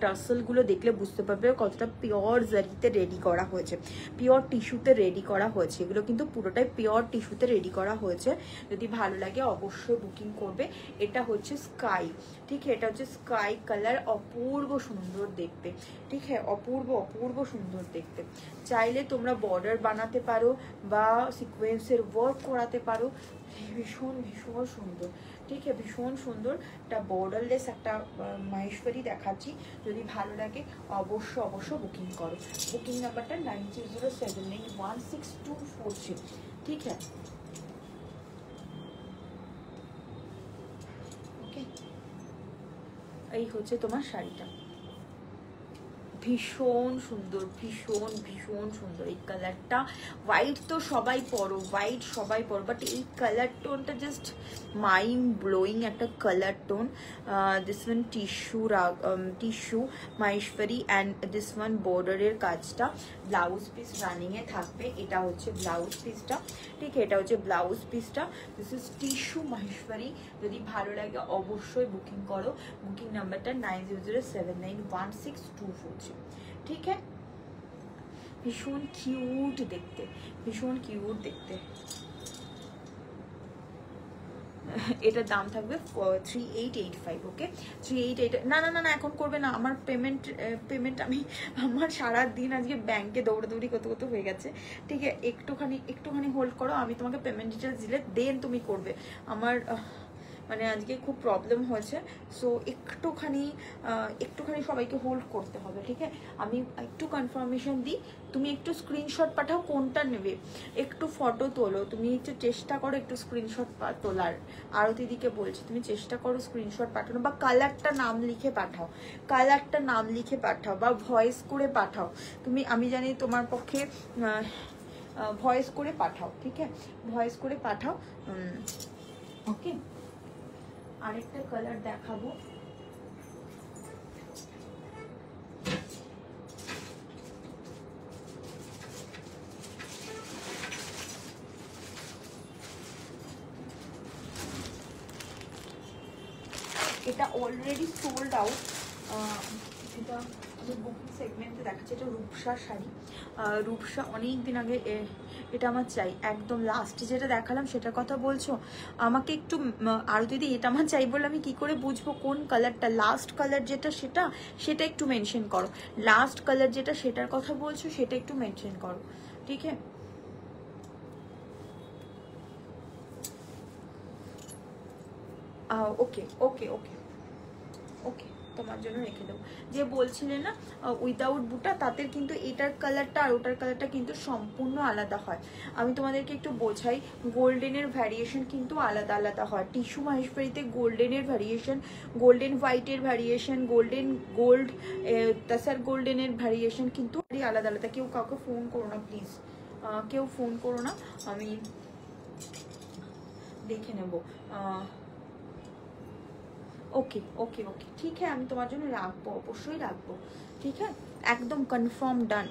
টার্সেলগুলো দেখলে বুঝতে পারবে কতটা পিওর জারিতে রেডি করা হয়েছে, পিওর টিস্যুতে রেডি করা হয়েছে। এগুলো কিন্তু পুরোটাই পিওর টিস্যুতে রেডি করা হয়েছে, যদি ভালো লাগে অবশ্যই বুকিং করবে। এটা হচ্ছে স্কাই, ঠিক আছে, এটা হচ্ছে স্কাই কালার, অপূর্ব সুন্দর দেখতে, ঠিক আছে, অপূর্ব অপূর্ব সুন্দর দেখতে। চাইলে তোমরা বর্ডার বানাতে পারো বা সিকোয়েন্সের ওয়ার্ক করাতে পারো, ভীষণ ভীষণ সুন্দর, ঠিক আছে, ভীষণ সুন্দর। একটা বর্ডারলেস একটা মাহেশ্বরী দেখাচ্ছি, যদি ভালো লাগে অবশ্যই অবশ্যই বুকিং করো। বুকিং নাম্বারটা 9007916243, ঠিক আছে, ওকে। এই হচ্ছে তোমার শাড়িটা, ভীষণ সুন্দর, ভীষণ ভীষণ সুন্দর। এই কালারটা হোয়াইট তো সবাই পরো, হোয়াইট সবাই পরো, বাট এই কালার টোনটা জাস্ট মাইন্ড ব্লোয়িং একটা colour tone. This one tissue Maheshwari and this one বর্ডারের কাজটা। ব্লাউজ পিস রানিংয়ে থাকবে, এটা হচ্ছে ব্লাউজ পিসটা, ঠিক আছে, এটা হচ্ছে ব্লাউজ পিসটা। দিস ইজ টিস্যু মাহেশ্বরী, যদি ভালো লাগে অবশ্যই বুকিং করো। বুকিং নাম্বারটা 9007916243, ঠিক আছে। ভীষণ কিউট দেখতে, ভীষণ কিউট দেখতে। এটার দাম থাকবে 3885, ওকে, 3885। না না না না, এখন করবে না, আমার পেমেন্ট আমি আমার সারাদিন আজকে ব্যাংকে দৌড়াদৌড়ি করতে করতে হয়ে গেছে, ঠিক আছে। একটুখানি হোল্ড করো, আমি তোমাকে পেমেন্ট ডিটেলস দিলে দেন তুমি করবে। আমার মানে আজকে খুব প্রবলেম হয়েছে। সো একটুখানি সবাইকে হোল্ড করতে হবে, ঠিক আছে? আমি একটু কনফার্মেশন দিই, তুমি একটু স্ক্রিনশট পাঠাও কোনটা নেবে, একটু ফটো তোলো, তুমি একটু চেষ্টা করো একটু স্ক্রিনশট তোলার। আরতি দিকে বলছি তুমি চেষ্টা করো স্ক্রিনশট পাঠানো, বা কালারটা নাম লিখে পাঠাও, বা ভয়েস করে পাঠাও। তুমি, আমি জানি তোমার পক্ষে ভয়েস করে পাঠাও, ঠিক আছে? ভয়েস করে পাঠাও। ওকে, আরেকটা কালার দেখাবো। এটা অলরেডি সোল্ড আউট, এটা আমি বুকিং সেগমেন্টে দেখাচ্ছি। এটা রূপসা শাড়ি, রূপসা অনেক দিন আগে, এটা আমার চাই একদম লাস্টে যেটা দেখালাম সেটার কথা বলছো আমাকে একটু। আরও দিদি এটা আমার চাই বলে আমি কি করে বুঝবো কোন কালারটা? লাস্ট কালার যেটা সেটা একটু মেনশন করো, লাস্ট কালার যেটা সেটার কথা বলছো সেটা একটু মেনশন করো, ঠিক আছে? ওকে ওকে ওকে ওকে, তোমার জন্য রেখে দেবো। যে বলছিলে না উইদাউট বুটা, তাদের কিন্তু এটার কালারটা আর ওটার কালারটা কিন্তু সম্পূর্ণ আলাদা হয়। আমি তোমাদেরকে একটু বোঝাই, গোল্ডেনের ভ্যারিয়েশন কিন্তু আলাদা আলাদা হয়। টিস্যু মাহেশ্বরীতে গোল্ডেনের ভ্যারিয়েশন, গোল্ডেন হোয়াইটের ভ্যারিয়েশন, গোল্ড তাসার গোল্ডেনের ভ্যারিয়েশন কিন্তু আলাদা আলাদা। কেউ কাউকে ফোন করো না প্লিজ, কেউ ফোন করো না, আমি দেখে নেবো। ओके ओके ओके ठीक है, আমি তোমার জন্য রাখবো, অবশ্যই রাখবো, ঠিক আছে? একদম কনফার্ম ডান,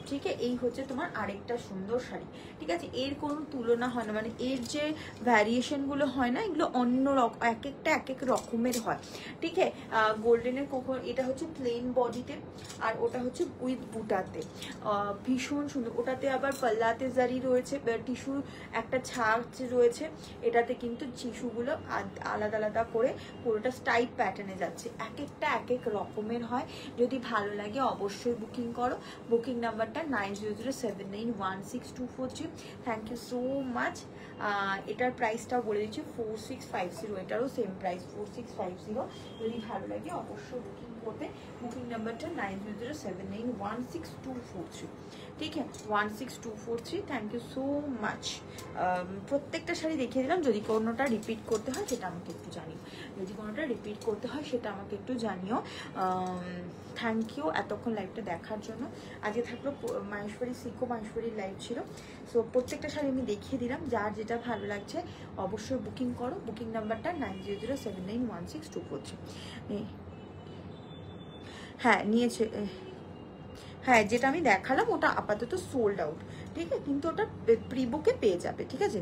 ঠিক আছে? এই হচ্ছে তোমার আরেকটা সুন্দর শাড়ি, ঠিক আছে? এর কোনো তুলনা হয় না, মানে এর যে ভ্যারিয়েশনগুলো হয় না, এগুলো অন্য রকম, এক একটা এক এক রকমের হয়, ঠিক আছে? গোল্ডেনের কখন, এটা হচ্ছে প্লেন বডিতে, আর ওটা হচ্ছে উইথ বুটাতে, ভীষণ সুন্দর। ওটাতে আবার পাল্লাতে জারি রয়েছে, টিস্যু একটা ছাঁচ রয়েছে, এটাতে কিন্তু টিস্যুগুলো আলাদা আলাদা করে পুরোটা স্টাইপ প্যাটার্নে যাচ্ছে, এক একটা এক এক রকমের হয়। যদি ভালো লাগে অবশ্যই বুকিং করো। বুকিং নাম্বারটা 9007916243। Thank you so much. এটার প্রাইসটাও বলে দিচ্ছি 4650, এটারও সেম প্রাইস 4650। যদি ভালো লাগে অবশ্যই বুকিং করবে। বুকিং নাম্বারটা 9007916243, ঠিক আছে? 16243। Thank you so much. প্রত্যেকটা শাড়ি দেখিয়ে দিলাম, যদি কোনোটা রিপিট করতে হয় সেটা আমাকে একটু জানিও, থ্যাংক ইউ এতক্ষণ লাইভটা দেখার জন্য। আজকে থাকলো মাহেশ্বরী সিকো মাহেশ্বরীর লাইভ ছিল। সো প্রত্যেকটা শাড়ি আমি দেখিয়ে দিলাম, যার যেটা ভালো লাগছে অবশ্যই বুকিং করো। বুকিং নাম্বারটা 9007916243। হ্যাঁ নিয়েছে, হ্যাঁ যেটা আমি দেখালাম ওটা আপাতত সোল্ড আউট, ঠিক আছে? কিন্তু ওটা প্রি বুকে পেয়ে যাবে, ঠিক আছে?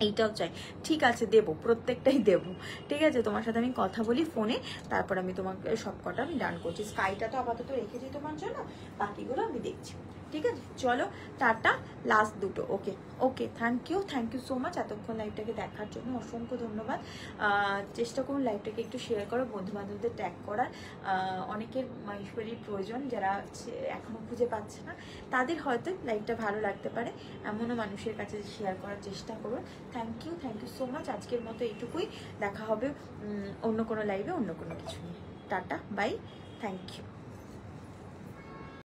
এইটাও চাই, ঠিক আছে? দেবো, প্রত্যেকটাই দেবো, ঠিক আছে? তোমার সাথে আমি কথা বলি ফোনে, তারপর আমি তোমাকে সব কটা আমি ডান করছি। স্কাইটা তো আপাতত রেখেছি তোমার জন্য, বাকিগুলো আমি দেখছি, ঠিক আছে? চলো টাটা, লাস্ট দুটো। ওকে ওকে, থ্যাংক ইউ সো মাচ এতক্ষণ লাইভটাকে দেখার জন্য, অসংখ্য ধন্যবাদ। চেষ্টা করুন লাইভটাকে একটু শেয়ার করো, বন্ধু বান্ধবদের ট্যাগ করার। অনেকের মাহেশ্বরীর প্রয়োজন, যারা এখনো খুঁজে পাচ্ছে না, তাদের হয়তো লাইভটা ভালো লাগতে পারে, এমনও মানুষের কাছে শেয়ার করার চেষ্টা করুন। Thank you so much. আজকের মতো এইটুকুই, দেখা হবে অন্য কোনো লাইভে অন্য কোনো কিছু নিয়ে। Tata bye, thank you.